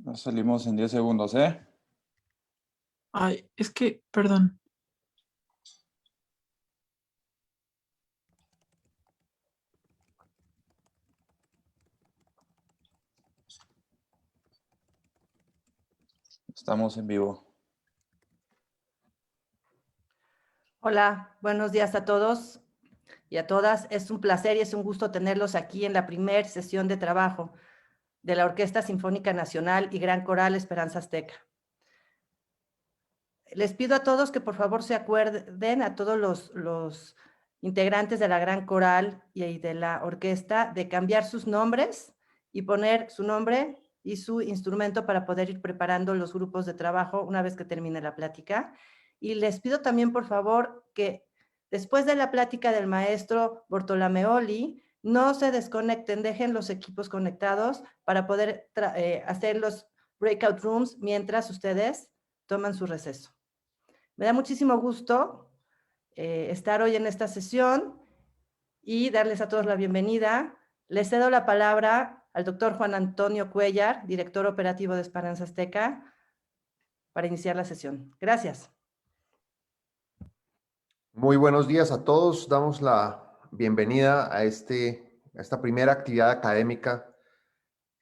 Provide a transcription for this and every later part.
Nos salimos en 10 segundos, ¿eh? Ay, es que, perdón. Estamos en vivo. Hola, buenos días a todos y a todas. Es un placer y es un gusto tenerlos aquí en la primera sesión de trabajo de la Orquesta Sinfónica Nacional y Gran Coral Esperanza Azteca. Les pido a todos que por favor se acuerden, a todos los integrantes de la Gran Coral y de la orquesta, de cambiar sus nombres y poner su nombre y su instrumento para poder ir preparando los grupos de trabajo una vez que termine la plática. Y les pido también, por favor, que después de la plática del maestro Bortolameoli, no se desconecten, dejen los equipos conectados para poder hacer los breakout rooms mientras ustedes toman su receso. Me da muchísimo gusto estar hoy en esta sesión y darles a todos la bienvenida. Les cedo la palabra al doctor Juan Antonio Cuellar, director operativo de Esperanza Azteca, para iniciar la sesión. Gracias. Muy buenos días a todos. Damos la bienvenida a esta primera actividad académica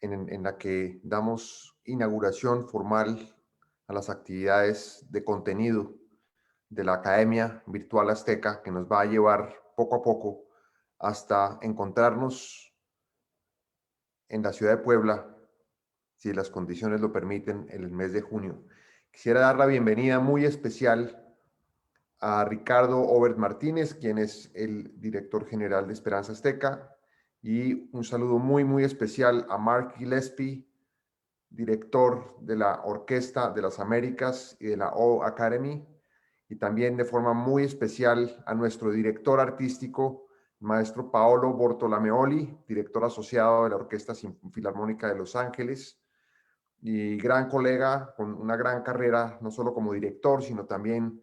en la que damos inauguración formal a las actividades de contenido de la Academia Virtual Azteca, que nos va a llevar poco a poco hasta encontrarnos en la ciudad de Puebla, si las condiciones lo permiten, en el mes de junio. Quisiera dar la bienvenida muy especial a Ricardo Obert Martínez, quien es el director general de Esperanza Azteca, y un saludo muy especial a Mark Gillespie, director de la Orquesta de las Américas y de la O Academy, y también de forma muy especial a nuestro director artístico, maestro Paolo Bortolameoli, director asociado de la Orquesta Filarmónica de Los Ángeles, y gran colega con una gran carrera, no solo como director, sino también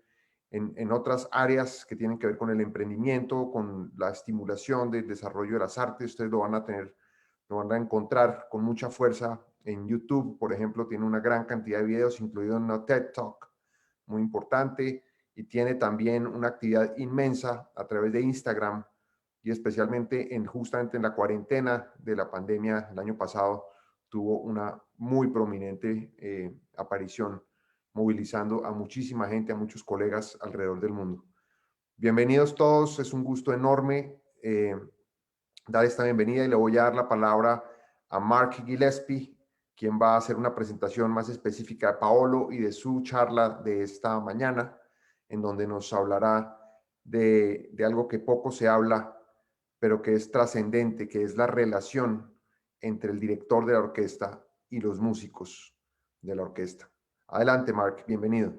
en otras áreas que tienen que ver con el emprendimiento, con la estimulación del desarrollo de las artes. Ustedes lo van a encontrar con mucha fuerza en YouTube. Por ejemplo, tiene una gran cantidad de videos, incluido una TED Talk muy importante, y tiene también una actividad inmensa a través de Instagram, y especialmente justamente en la cuarentena de la pandemia el año pasado, tuvo una muy prominente aparición, movilizando a muchísima gente, a muchos colegas alrededor del mundo. Bienvenidos todos, es un gusto enorme dar esta bienvenida, y le voy a dar la palabra a Mark Gillespie, quien va a hacer una presentación más específica de Paolo y de su charla de esta mañana, en donde nos hablará de algo que poco se habla, pero que es trascendente, que es la relación entre el director de la orquesta y los músicos de la orquesta. Adelante, Mark, bienvenido.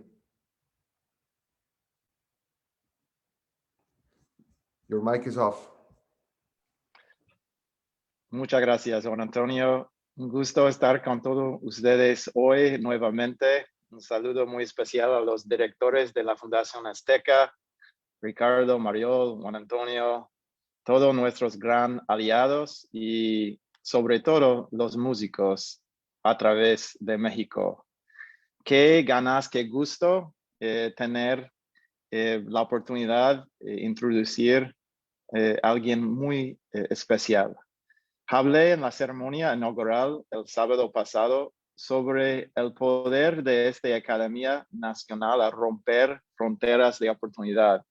Your mic is off. Muchas gracias, Juan Antonio. Un gusto estar con todos ustedes hoy nuevamente. Un saludo muy especial a los directores de la Fundación Azteca, Ricardo, Mariol, Juan Antonio, todos nuestros gran aliados y sobre todo los músicos a través de México. Qué ganas, qué gusto tener la oportunidad de introducir a alguien muy especial. Hablé en la ceremonia inaugural el sábado pasado sobre el poder de esta Academia Nacional a romper fronteras de oportunidad.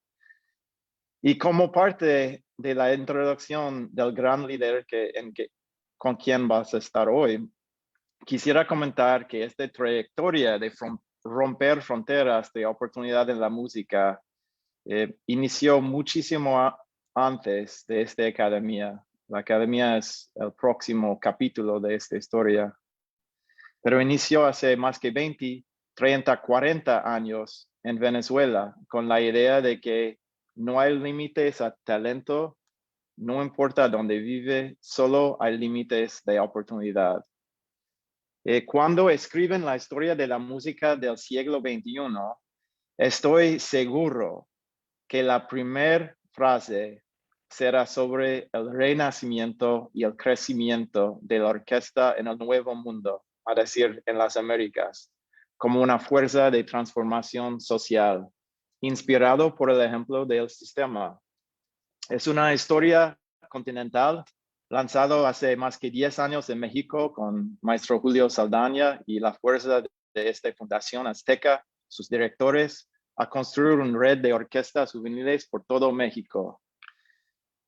Y como parte de la introducción del gran líder con quien vas a estar hoy, quisiera comentar que esta trayectoria de romper fronteras de oportunidad en la música inició muchísimo antes de esta academia. La academia es el próximo capítulo de esta historia. Pero inició hace más que 20, 30, 40 años en Venezuela con la idea de que no hay límites a talento, no importa dónde vive, solo hay límites de oportunidad. Cuando escriben la historia de la música del siglo XXI, estoy seguro que la primera frase será sobre el renacimiento y el crecimiento de la orquesta en el Nuevo Mundo, a decir, en las Américas, como una fuerza de transformación social, inspirado por el ejemplo del sistema. Es una historia continental lanzado hace más que 10 años en México con maestro Julio Saldaña y la fuerza de esta Fundación Azteca, sus directores, a construir una red de orquestas juveniles por todo México.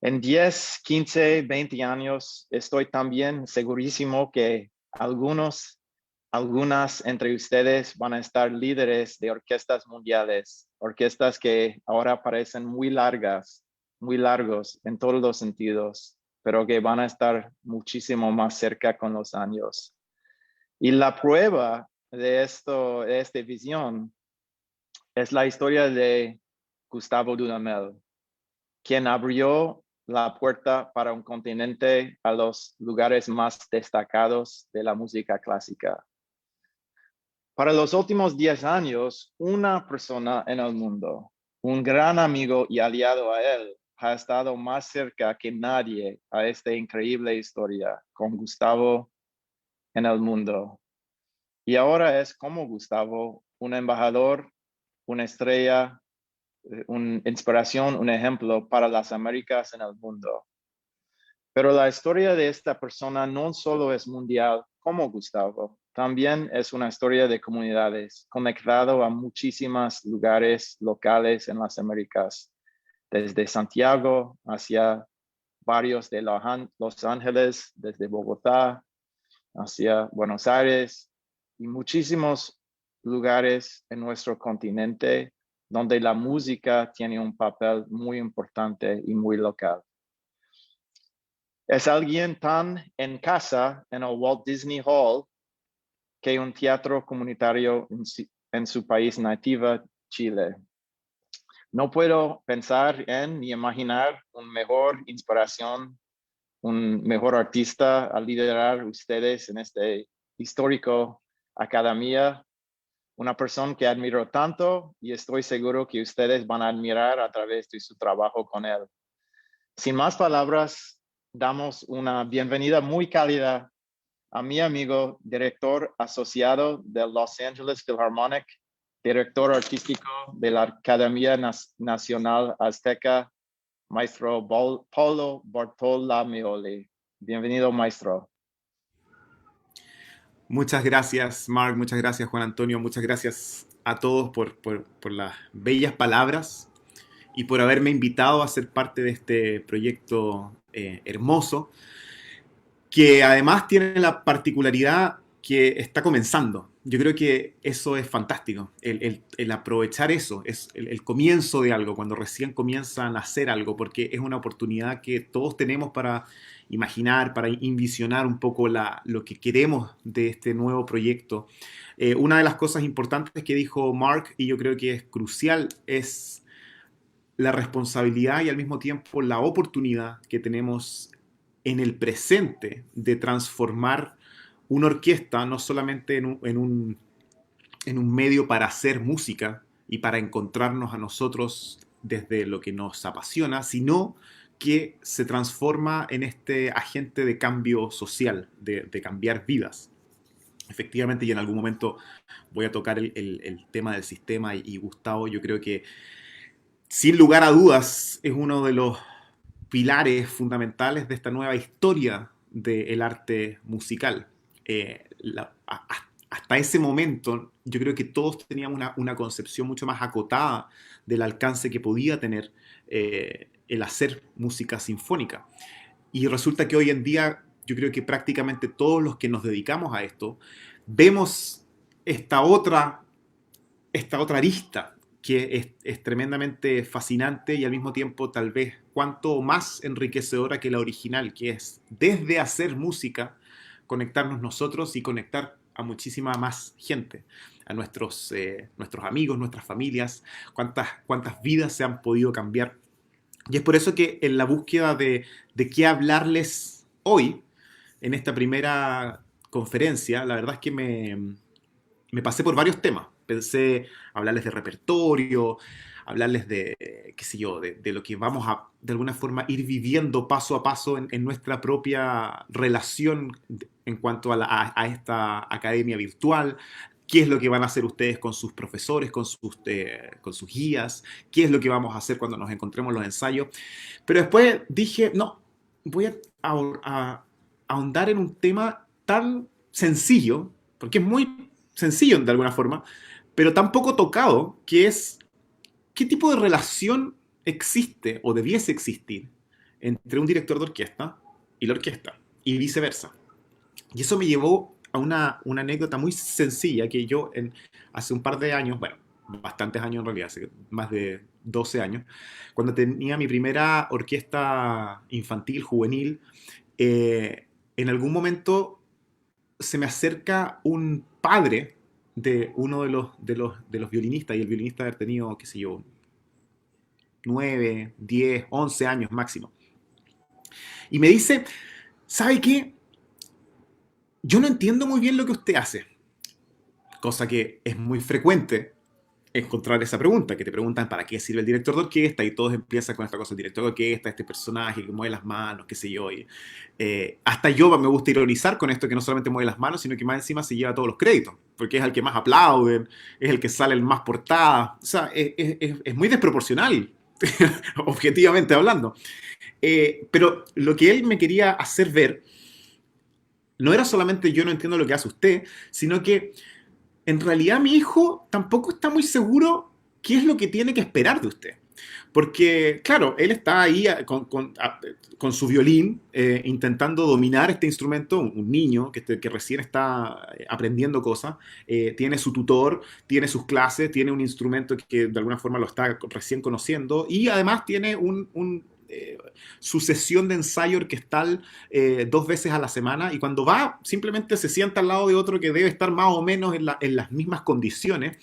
En 10, 15, 20 años estoy también segurísimo que algunas entre ustedes van a estar líderes de orquestas mundiales, orquestas que ahora parecen muy largos en todos los sentidos, pero que van a estar muchísimo más cerca con los años. Y la prueba de esta visión es la historia de Gustavo Dudamel, quien abrió la puerta para un continente a los lugares más destacados de la música clásica. Para los últimos 10 años, una persona en el mundo, un gran amigo y aliado a él, ha estado más cerca que nadie a esta increíble historia con Gustavo en el mundo. Y ahora es como Gustavo, un embajador, una estrella, una inspiración, un ejemplo para las Américas en el mundo. Pero la historia de esta persona no solo es mundial como Gustavo, también es una historia de comunidades, conectado a muchísimos lugares locales en las Américas, desde Santiago hacia barrios de Los Ángeles, desde Bogotá hacia Buenos Aires y muchísimos lugares en nuestro continente donde la música tiene un papel muy importante y muy local. Es alguien tan en casa en el Walt Disney Hall que un teatro comunitario en su país nativo, Chile. No puedo pensar en ni imaginar una mejor inspiración, un mejor artista a liderar ustedes en este histórico academia, una persona que admiro tanto y estoy seguro que ustedes van a admirar a través de su trabajo con él. Sin más palabras, damos una bienvenida muy cálida a mi amigo, director asociado del Los Angeles Philharmonic, director artístico de la Academia Nacional Azteca, maestro Paulo Bartolomeo. Bienvenido, maestro. Muchas gracias, Mark. Muchas gracias, Juan Antonio. Muchas gracias a todos por las bellas palabras y por haberme invitado a ser parte de este proyecto hermoso, que además tiene la particularidad que está comenzando. Yo creo que eso es fantástico, el aprovechar eso, es el comienzo de algo, cuando recién comienzan a hacer algo, porque es una oportunidad que todos tenemos para imaginar, para envisionar un poco lo que queremos de este nuevo proyecto. Una de las cosas importantes que dijo Mark, y yo creo que es crucial, es la responsabilidad y al mismo tiempo la oportunidad que tenemos en el presente de transformar una orquesta no solamente en un medio para hacer música y para encontrarnos a nosotros desde lo que nos apasiona, sino que se transforma en este agente de cambio social, de cambiar vidas. Efectivamente, y en algún momento voy a tocar el tema del sistema y Gustavo, yo creo que sin lugar a dudas es uno de los pilares fundamentales de esta nueva historia del arte musical. Hasta ese momento yo creo que todos teníamos una concepción mucho más acotada del alcance que podía tener el hacer música sinfónica. Y resulta que hoy en día yo creo que prácticamente todos los que nos dedicamos a esto vemos esta otra arista que es tremendamente fascinante y al mismo tiempo tal vez cuanto más enriquecedora que la original, que es desde hacer música, conectarnos nosotros y conectar a muchísima más gente, a nuestros amigos, nuestras familias, cuántas vidas se han podido cambiar. Y es por eso que en la búsqueda de qué hablarles hoy, en esta primera conferencia, la verdad es que me pasé por varios temas. Pensé hablarles de repertorio, hablarles de, qué sé yo, de lo que vamos a, de alguna forma, ir viviendo paso a paso en nuestra propia relación en cuanto a esta academia virtual. ¿Qué es lo que van a hacer ustedes con sus profesores, con sus guías? ¿Qué es lo que vamos a hacer cuando nos encontremos en los ensayos? Pero después dije, no, voy a ahondar en un tema tan sencillo, porque es muy sencillo de alguna forma, pero tan poco tocado, que es qué tipo de relación existe o debiese existir entre un director de orquesta y la orquesta, y viceversa. Y eso me llevó a una anécdota muy sencilla que yo hace un par de años, bueno, bastantes años en realidad, hace más de 12 años, cuando tenía mi primera orquesta infantil, juvenil, en algún momento se me acerca un padre de uno de los violinistas, y el violinista haber tenido, qué sé yo, 9, 10, 11 años máximo. Y me dice, ¿sabe qué? Yo no entiendo muy bien lo que usted hace. Cosa que es muy frecuente encontrar esa pregunta, que te preguntan para qué sirve el director de orquesta, y todos empiezan con esta cosa, el director de orquesta, este personaje que mueve las manos, qué sé yo. Y, hasta yo me gusta ironizar con esto, que no solamente mueve las manos, sino que más encima se lleva todos los créditos, porque es el que más aplauden, es el que sale el más portada. O sea, es muy desproporcional, objetivamente hablando. Pero lo que él me quería hacer ver no era solamente yo no entiendo lo que hace usted, sino que en realidad mi hijo tampoco está muy seguro qué es lo que tiene que esperar de usted. Porque, claro, él está ahí con su violín intentando dominar este instrumento, un niño que recién está aprendiendo cosas, tiene su tutor, tiene sus clases, tiene un instrumento que de alguna forma lo está recién conociendo, y además tiene su sesión de ensayo orquestal 2 veces a la semana, y cuando va simplemente se sienta al lado de otro que debe estar más o menos en las mismas condiciones,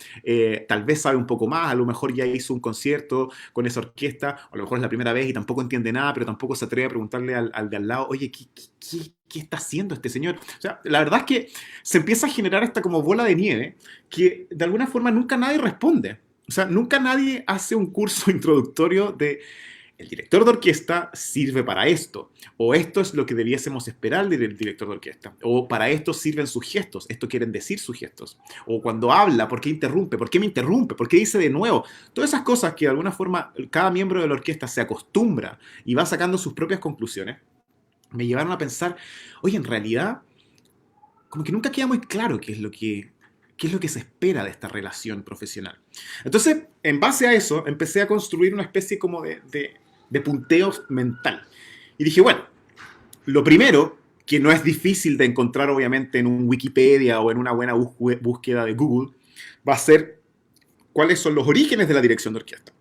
tal vez sabe un poco más, a lo mejor ya hizo un concierto con esa orquesta, o a lo mejor es la primera vez y tampoco entiende nada, pero tampoco se atreve a preguntarle al de al lado, oye, ¿qué está haciendo este señor? O sea, la verdad es que se empieza a generar esta como bola de nieve que de alguna forma nunca nadie responde. O sea, nunca nadie hace un curso introductorio de el director de orquesta sirve para esto, o esto es lo que debiésemos esperar del director de orquesta, o para esto sirven sus gestos, esto quieren decir sus gestos, o cuando habla, ¿por qué interrumpe? ¿Por qué me interrumpe? ¿Por qué dice de nuevo? Todas esas cosas que de alguna forma cada miembro de la orquesta se acostumbra y va sacando sus propias conclusiones, me llevaron a pensar, oye, en realidad, como que nunca queda muy claro qué es lo que se espera de esta relación profesional. Entonces, en base a eso, empecé a construir una especie como de punteo mental. Y dije, bueno, lo primero, que no es difícil de encontrar obviamente en un Wikipedia o en una buena búsqueda de Google, va a ser cuáles son los orígenes de la dirección de orquesta.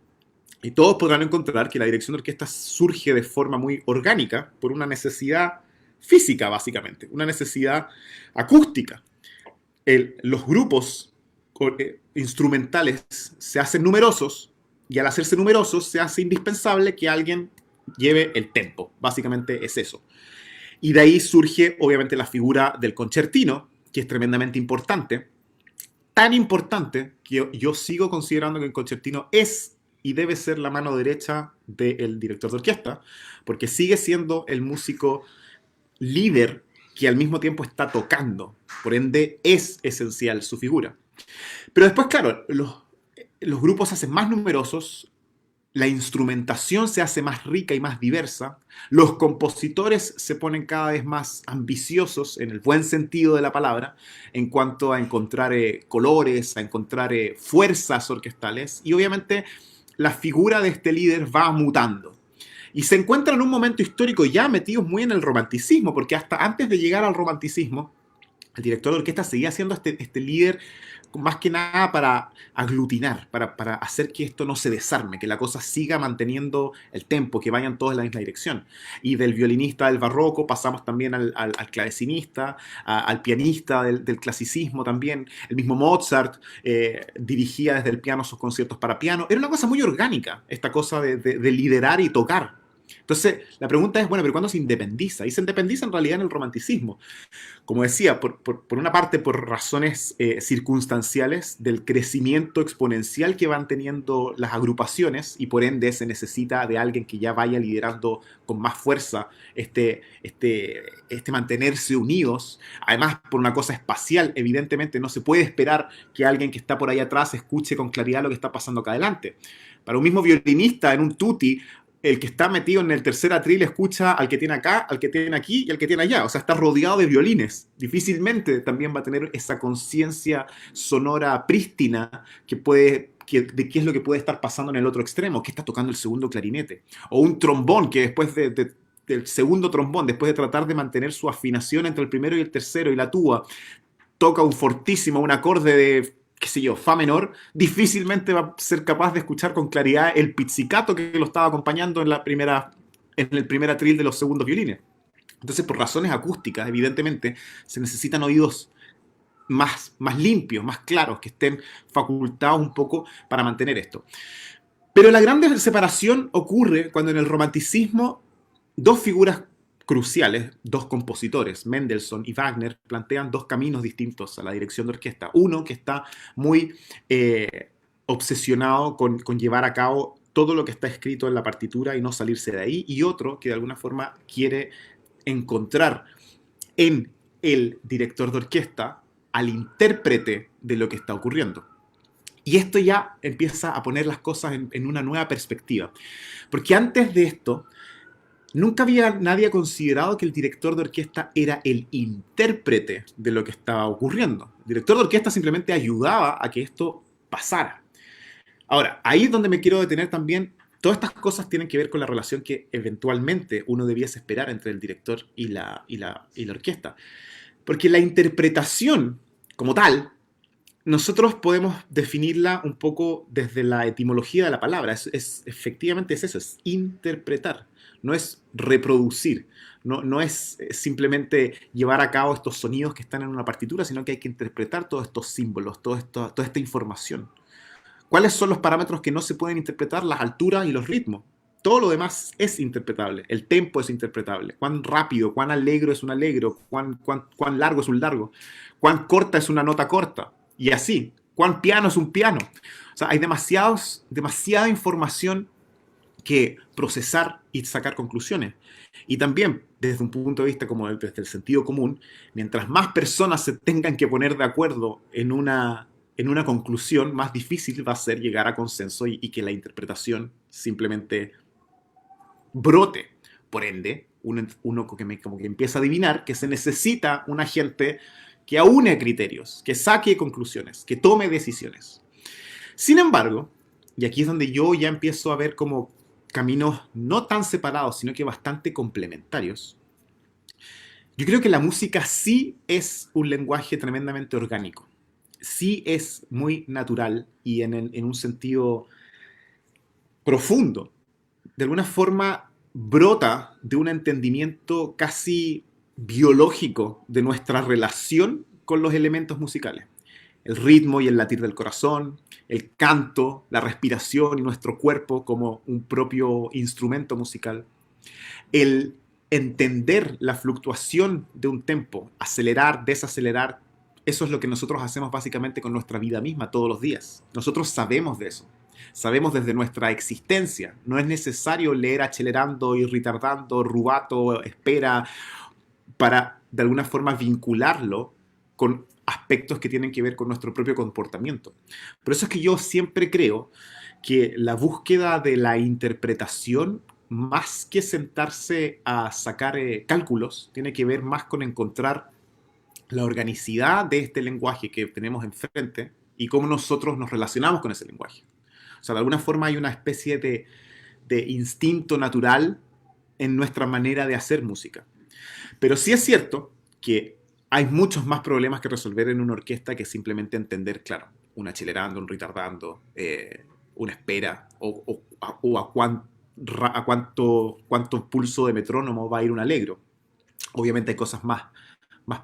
Y todos podrán encontrar que la dirección de orquesta surge de forma muy orgánica por una necesidad física, básicamente, una necesidad acústica. Los grupos instrumentales se hacen numerosos, y al hacerse numerosos se hace indispensable que alguien lleve el tempo. Básicamente es eso. Y de ahí surge obviamente la figura del concertino, que es tremendamente importante. Tan importante que yo sigo considerando que el concertino es y debe ser la mano derecha del director de orquesta, porque sigue siendo el músico líder que al mismo tiempo está tocando. Por ende, es esencial su figura. Pero después, claro, los grupos se hacen más numerosos, la instrumentación se hace más rica y más diversa, los compositores se ponen cada vez más ambiciosos, en el buen sentido de la palabra, en cuanto a encontrar colores, a encontrar fuerzas orquestales, y obviamente la figura de este líder va mutando. Y se encuentra en un momento histórico ya metidos muy en el romanticismo, porque hasta antes de llegar al romanticismo, el director de orquesta seguía siendo este líder más que nada para aglutinar, para hacer que esto no se desarme, que la cosa siga manteniendo el tempo, que vayan todos en la misma dirección. Y del violinista del barroco pasamos también al clavecinista, al pianista del clasicismo también. El mismo Mozart dirigía desde el piano sus conciertos para piano. Era una cosa muy orgánica, esta cosa de liderar y tocar. Entonces, la pregunta es, bueno, ¿pero cuándo se independiza? Y se independiza en realidad en el romanticismo. Como decía, por una parte, por razones circunstanciales del crecimiento exponencial que van teniendo las agrupaciones, y por ende se necesita de alguien que ya vaya liderando con más fuerza este mantenerse unidos. Además, por una cosa espacial, evidentemente no se puede esperar que alguien que está por ahí atrás escuche con claridad lo que está pasando acá adelante. Para un mismo violinista en un tutti, el que está metido en el tercer atril escucha al que tiene acá, al que tiene aquí y al que tiene allá. O sea, está rodeado de violines. Difícilmente también va a tener esa conciencia sonora prístina de qué es lo que puede estar pasando en el otro extremo, que está tocando el segundo clarinete. O un trombón que después del segundo trombón, después de tratar de mantener su afinación entre el primero y el tercero y la tuba, toca un fortísimo, un acorde de, qué sé yo, fa menor, difícilmente va a ser capaz de escuchar con claridad el pizzicato que lo estaba acompañando en el primer atril de los segundos violines. Entonces, por razones acústicas, evidentemente, se necesitan oídos más limpios, más claros, que estén facultados un poco para mantener esto. Pero la gran separación ocurre cuando en el romanticismo dos figuras cruciales, dos compositores, Mendelssohn y Wagner, plantean dos caminos distintos a la dirección de orquesta. Uno que está muy obsesionado con llevar a cabo todo lo que está escrito en la partitura y no salirse de ahí, y otro que de alguna forma quiere encontrar en el director de orquesta al intérprete de lo que está ocurriendo. Y esto ya empieza a poner las cosas en una nueva perspectiva. Porque antes de esto, nunca había nadie considerado que el director de orquesta era el intérprete de lo que estaba ocurriendo. El director de orquesta simplemente ayudaba a que esto pasara. Ahora, ahí es donde me quiero detener también. Todas estas cosas tienen que ver con la relación que eventualmente uno debiese esperar entre el director y la orquesta. Porque la interpretación como tal, nosotros podemos definirla un poco desde la etimología de la palabra. Efectivamente es eso, es interpretar. No es reproducir, no es simplemente llevar a cabo estos sonidos que están en una partitura, sino que hay que interpretar todos estos símbolos, toda esta información. ¿Cuáles son los parámetros que no se pueden interpretar? Las alturas y los ritmos. Todo lo demás es interpretable. El tempo es interpretable. Cuán rápido, cuán alegro es un alegro, cuán largo es un largo, cuán corta es una nota corta. Y así, cuán piano es un piano. O sea, hay demasiada información que procesar y sacar conclusiones. Y también, desde un punto de vista como desde el sentido común, mientras más personas se tengan que poner de acuerdo en una conclusión, más difícil va a ser llegar a consenso y que la interpretación simplemente brote. Por ende, uno como que empieza a adivinar que se necesita un agente que aúne criterios, que saque conclusiones, que tome decisiones. Sin embargo, y aquí es donde yo ya empiezo a ver como caminos no tan separados, sino que bastante complementarios, yo creo que la música sí es un lenguaje tremendamente orgánico. Sí es muy natural y en un sentido profundo. De alguna forma brota de un entendimiento casi biológico de nuestra relación con los elementos musicales. El ritmo y el latir del corazón, el canto, la respiración y nuestro cuerpo como un propio instrumento musical. El entender la fluctuación de un tempo, acelerar, desacelerar, eso es lo que nosotros hacemos básicamente con nuestra vida misma todos los días. Nosotros sabemos de eso. Sabemos desde nuestra existencia. No es necesario leer acelerando y retardando, rubato, espera, para de alguna forma vincularlo con aspectos que tienen que ver con nuestro propio comportamiento. Por eso es que yo siempre creo que la búsqueda de la interpretación, más que sentarse a sacar cálculos, tiene que ver más con encontrar la organicidad de este lenguaje que tenemos enfrente y cómo nosotros nos relacionamos con ese lenguaje. O sea, de alguna forma hay una especie de instinto natural en nuestra manera de hacer música. Pero sí es cierto que hay muchos más problemas que resolver en una orquesta que simplemente entender, claro, un acelerando, un retardando, una espera, o a cuánto pulso de metrónomo va a ir un alegro. Obviamente hay cosas más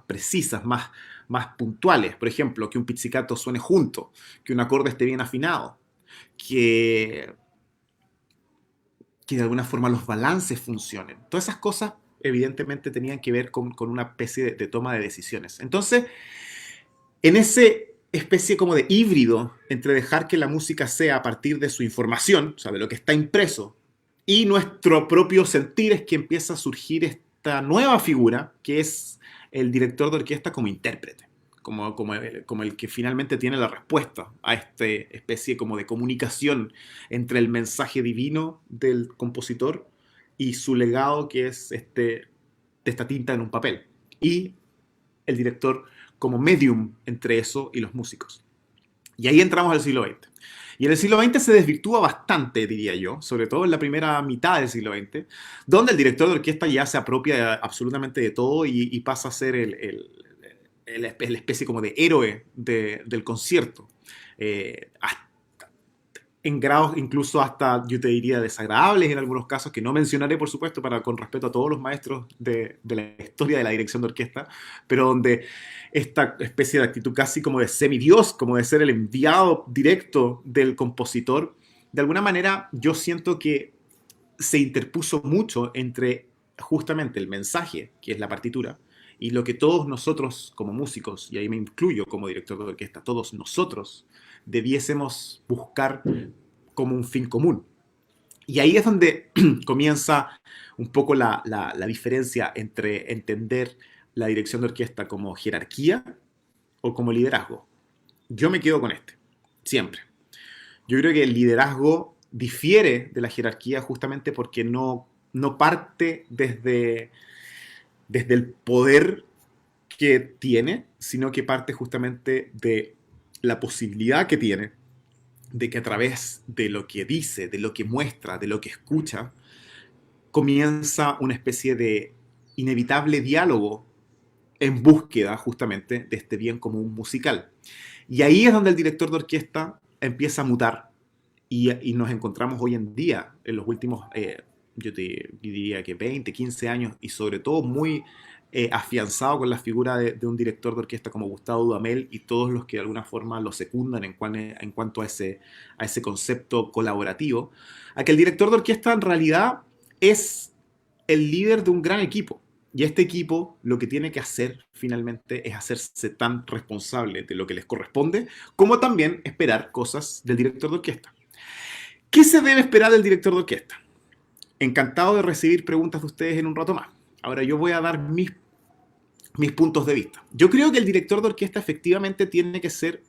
precisas, más puntuales. Por ejemplo, que un pizzicato suene junto, que un acorde esté bien afinado, que que de alguna forma los balances funcionen. Todas esas cosas evidentemente tenían que ver con una especie de toma de decisiones. Entonces, en ese especie como de híbrido entre dejar que la música sea a partir de su información, o sea, de lo que está impreso, y nuestro propio sentir, es que empieza a surgir esta nueva figura, que es el director de orquesta como intérprete, como el que finalmente tiene la respuesta a esta especie como de comunicación entre el mensaje divino del compositor y su legado, que es esta tinta en un papel, y el director como medium entre eso y los músicos. Y ahí entramos al siglo XX. Y en el siglo XX se desvirtúa bastante, diría yo, sobre todo en la primera mitad del siglo XX, donde el director de orquesta ya se apropia absolutamente de todo y pasa a ser la especie como de héroe del concierto. En grados incluso hasta, yo te diría, desagradables en algunos casos, que no mencionaré, por supuesto, con respeto a todos los maestros de la historia de la dirección de orquesta, pero donde esta especie de actitud casi como de semidios, como de ser el enviado directo del compositor, de alguna manera yo siento que se interpuso mucho entre justamente el mensaje, que es la partitura, y lo que todos nosotros como músicos, y ahí me incluyo como director de orquesta, todos nosotros debiésemos buscar como un fin común. Y ahí es donde comienza un poco la diferencia entre entender la dirección de orquesta como jerarquía o como liderazgo. Yo me quedo con siempre. Yo creo que el liderazgo difiere de la jerarquía justamente porque no parte desde el poder que tiene, sino que parte justamente de la posibilidad que tiene de que a través de lo que dice, de lo que muestra, de lo que escucha, comienza una especie de inevitable diálogo en búsqueda justamente de este bien común musical. Y ahí es donde el director de orquesta empieza a mutar y nos encontramos hoy en día, en los últimos, yo diría que 20, 15 años, y sobre todo muy afianzado con la figura de un director de orquesta como Gustavo Dudamel y todos los que de alguna forma lo secundan en cuanto a ese concepto colaborativo, a que el director de orquesta en realidad es el líder de un gran equipo. Y este equipo lo que tiene que hacer finalmente es hacerse tan responsable de lo que les corresponde, como también esperar cosas del director de orquesta. ¿Qué se debe esperar del director de orquesta? Encantado de recibir preguntas de ustedes en un rato más. Ahora yo voy a dar mis puntos de vista. Yo creo que el director de orquesta efectivamente tiene que ser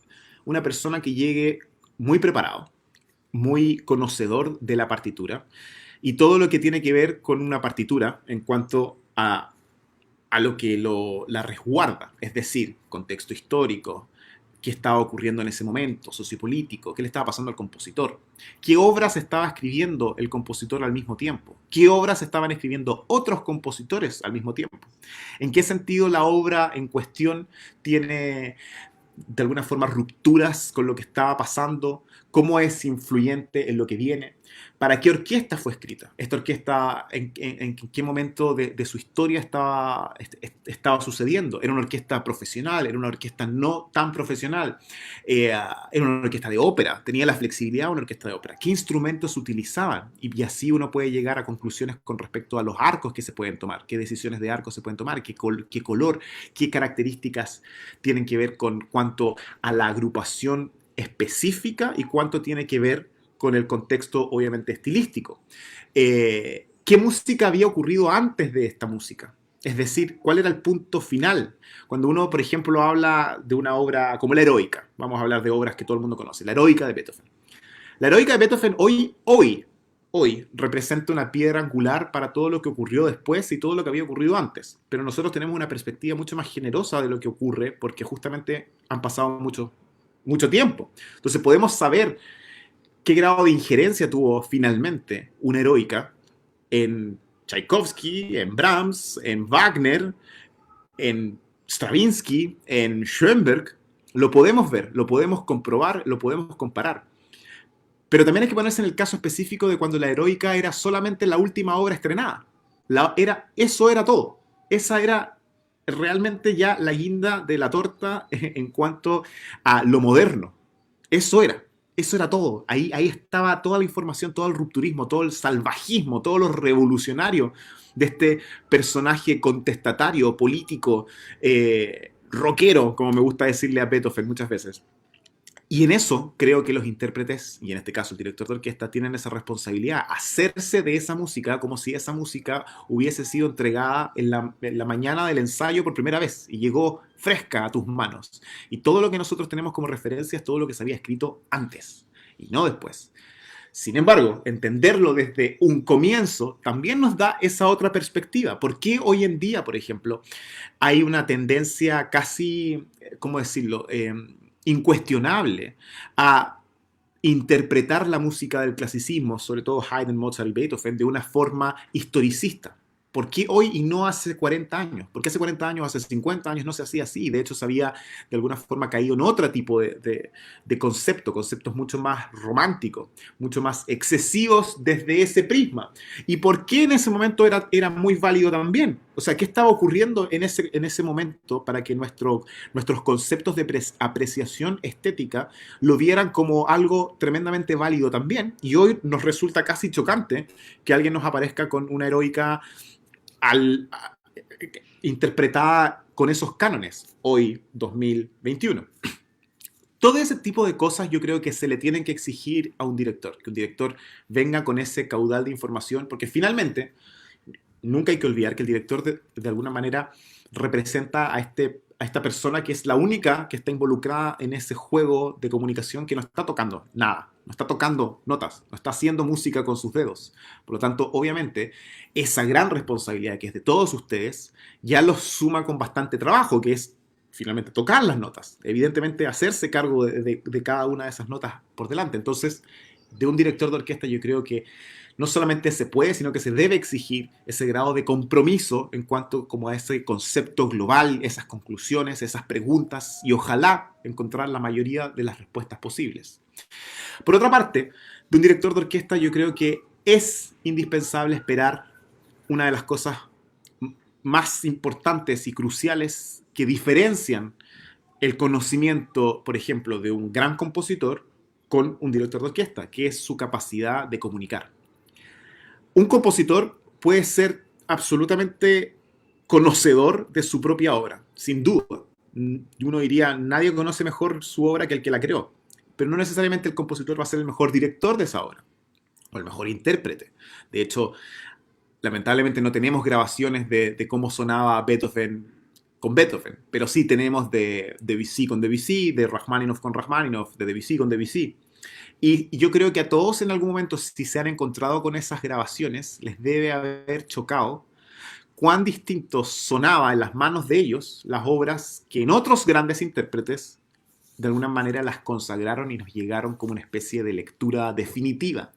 una persona que llegue muy preparado, muy conocedor de la partitura y todo lo que tiene que ver con una partitura en cuanto a lo que la resguarda, es decir, contexto histórico, qué estaba ocurriendo en ese momento, sociopolítico, qué le estaba pasando al compositor, qué obras estaba escribiendo el compositor al mismo tiempo, qué obras estaban escribiendo otros compositores al mismo tiempo, en qué sentido la obra en cuestión tiene de alguna forma rupturas con lo que estaba pasando, cómo es influyente en lo que viene, para qué orquesta fue escrita, esta orquesta en qué momento de su historia estaba sucediendo, era una orquesta profesional, era una orquesta no tan profesional, era una orquesta de ópera, tenía la flexibilidad de una orquesta de ópera, qué instrumentos utilizaban, y así uno puede llegar a conclusiones con respecto a los arcos que se pueden tomar, qué decisiones de arco se pueden tomar, qué color, qué características tienen que ver con cuanto a la agrupación específica y cuánto tiene que ver con el contexto obviamente estilístico. ¿Qué música había ocurrido antes de esta música? Es decir, ¿cuál era el punto final? Cuando uno, por ejemplo, habla de una obra como la Heroica, vamos a hablar de obras que todo el mundo conoce, la Heroica de Beethoven. La Heroica de Beethoven hoy representa una piedra angular para todo lo que ocurrió después y todo lo que había ocurrido antes. Pero nosotros tenemos una perspectiva mucho más generosa de lo que ocurre porque justamente han pasado mucho tiempo. Entonces podemos saber qué grado de injerencia tuvo finalmente una Heroica en Tchaikovsky, en Brahms, en Wagner, en Stravinsky, en Schoenberg. Lo podemos ver, lo podemos comprobar, lo podemos comparar. Pero también hay que ponerse en el caso específico de cuando la Heroica era solamente la última obra estrenada. Eso era todo. Esa era realmente ya la guinda de la torta en cuanto a lo moderno. Eso era Eso era todo. Ahí estaba toda la información, todo el rupturismo, todo el salvajismo, todo lo revolucionario de este personaje contestatario, político, rockero, como me gusta decirle a Beethoven muchas veces. Y en eso creo que los intérpretes, y en este caso el director de orquesta, tienen esa responsabilidad, hacerse de esa música como si esa música hubiese sido entregada en la mañana del ensayo por primera vez y llegó fresca a tus manos. Y todo lo que nosotros tenemos como referencia es todo lo que se había escrito antes y no después. Sin embargo, entenderlo desde un comienzo también nos da esa otra perspectiva. ¿Por qué hoy en día, por ejemplo, hay una tendencia casi, ¿cómo decirlo?, incuestionable a interpretar la música del clasicismo, sobre todo Haydn, Mozart y Beethoven, de una forma historicista? ¿Por qué hoy y no hace 40 años? ¿Por qué hace 40 años, hace 50 años no se hacía así? De hecho, se había de alguna forma caído en otro tipo de conceptos mucho más románticos, mucho más excesivos desde ese prisma. ¿Y por qué en ese momento era muy válido también? O sea, ¿qué estaba ocurriendo en ese momento para que nuestros conceptos de apreciación estética lo vieran como algo tremendamente válido también? Y hoy nos resulta casi chocante que alguien nos aparezca con una heroica interpretada con esos cánones, hoy 2021. Todo ese tipo de cosas yo creo que se le tienen que exigir a un director, que un director venga con ese caudal de información, porque finalmente nunca hay que olvidar que el director de alguna manera representa a esta persona que es la única que está involucrada en ese juego de comunicación, que no está tocando nada, no está tocando notas, no está haciendo música con sus dedos. Por lo tanto, obviamente, esa gran responsabilidad que es de todos ustedes ya los suma con bastante trabajo, que es finalmente tocar las notas, evidentemente hacerse cargo de cada una de esas notas por delante. Entonces, de un director de orquesta yo creo que no solamente se puede, sino que se debe exigir ese grado de compromiso en cuanto como a ese concepto global, esas conclusiones, esas preguntas, y ojalá encontrar la mayoría de las respuestas posibles. Por otra parte, de un director de orquesta yo creo que es indispensable esperar una de las cosas más importantes y cruciales que diferencian el conocimiento, por ejemplo, de un gran compositor con un director de orquesta, que es su capacidad de comunicar. Un compositor puede ser absolutamente conocedor de su propia obra, sin duda. Uno diría, nadie conoce mejor su obra que el que la creó, pero no necesariamente el compositor va a ser el mejor director de esa obra, o el mejor intérprete. De hecho, lamentablemente no tenemos grabaciones de cómo sonaba Beethoven con Beethoven, pero sí tenemos de Debussy con Debussy, de Rachmaninoff con Rachmaninoff, de Debussy con Debussy. Y yo creo que a todos en algún momento, si se han encontrado con esas grabaciones, les debe haber chocado cuán distinto sonaba en las manos de ellos las obras que en otros grandes intérpretes de alguna manera las consagraron y nos llegaron como una especie de lectura definitiva.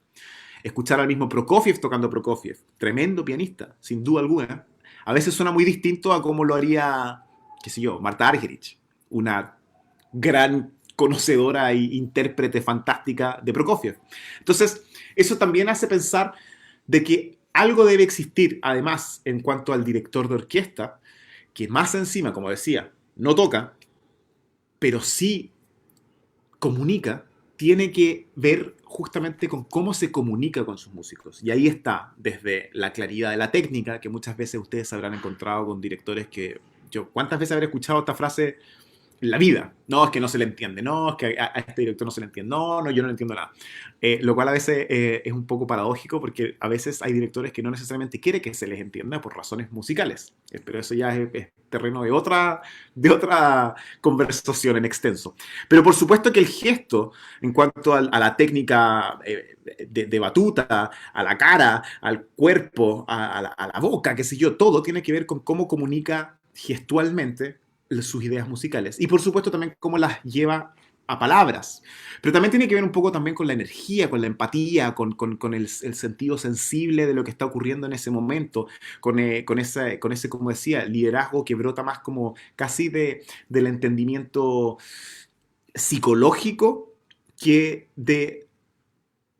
Escuchar al mismo Prokofiev tocando Prokofiev, tremendo pianista, sin duda alguna, a veces suena muy distinto a cómo lo haría, qué sé yo, Marta Argerich, una gran conocedora e intérprete fantástica de Prokofiev. Entonces, eso también hace pensar de que algo debe existir, además, en cuanto al director de orquesta, que más encima, como decía, no toca, pero sí comunica, tiene que ver justamente con cómo se comunica con sus músicos. Y ahí está, desde la claridad de la técnica, que muchas veces ustedes habrán encontrado con directores que... ¿Cuántas veces habré escuchado esta frase en la vida? No, es que no se le entiende. No, es que a este director no se le entiende. No, yo no le entiendo nada. Lo cual a veces es un poco paradójico, porque a veces hay directores que no necesariamente quieren que se les entienda por razones musicales. Pero eso ya es terreno de otra conversación en extenso. Pero por supuesto que el gesto, en cuanto a la técnica de batuta, a la cara, al cuerpo, a la boca, qué sé yo, todo tiene que ver con cómo comunica gestualmente sus ideas musicales. Y por supuesto también cómo las lleva a palabras. Pero también tiene que ver un poco también con la energía, con la empatía, con el sentido sensible de lo que está ocurriendo en ese momento, con ese, como decía, liderazgo que brota más como casi del entendimiento psicológico que de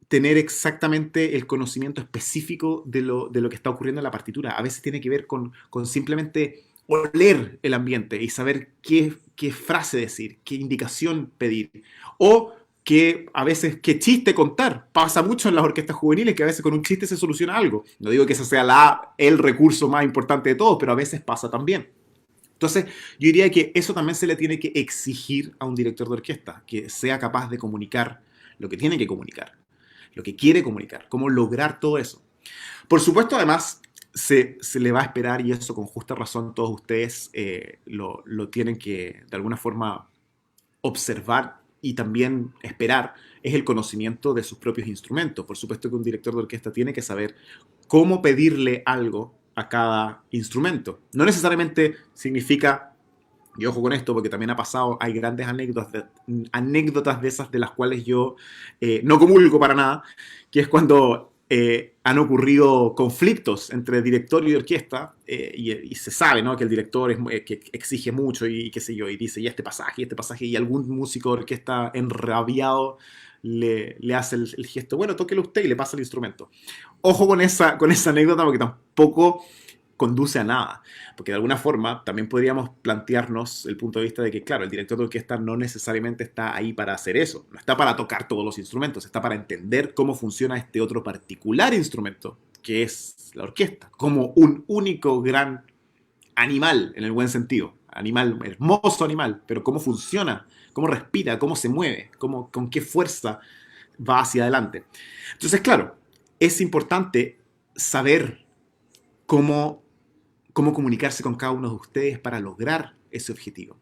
tener exactamente el conocimiento específico de lo que está ocurriendo en la partitura. A veces tiene que ver con simplemente oler el ambiente y saber qué frase decir, qué indicación pedir. O que a veces, qué chiste contar. Pasa mucho en las orquestas juveniles que a veces con un chiste se soluciona algo. No digo que ese sea el recurso más importante de todos, pero a veces pasa también. Entonces, yo diría que eso también se le tiene que exigir a un director de orquesta, que sea capaz de comunicar lo que tiene que comunicar, lo que quiere comunicar, cómo lograr todo eso. Por supuesto, además, se le va a esperar, y eso con justa razón todos ustedes lo tienen que, de alguna forma, observar y también esperar, es el conocimiento de sus propios instrumentos. Por supuesto que un director de orquesta tiene que saber cómo pedirle algo a cada instrumento. No necesariamente significa, y ojo con esto porque también ha pasado, hay grandes anécdotas de esas de las cuales yo no comulgo para nada, que es cuando han ocurrido conflictos entre director y orquesta y se sabe, ¿no?, que el director que exige mucho y qué sé yo, y dice, y este pasaje, y algún músico de orquesta enrabiado le hace el gesto, bueno, tóquelo usted y le pasa el instrumento. Ojo con esa anécdota porque tampoco conduce a nada, porque de alguna forma también podríamos plantearnos el punto de vista de que, claro, el director de orquesta no necesariamente está ahí para hacer eso, no está para tocar todos los instrumentos, está para entender cómo funciona este otro particular instrumento, que es la orquesta, como un único gran animal, en el buen sentido, animal, hermoso animal, pero cómo funciona, cómo respira, cómo se mueve, con qué fuerza va hacia adelante. Entonces, claro, es importante saber cómo comunicarse con cada uno de ustedes para lograr ese objetivo.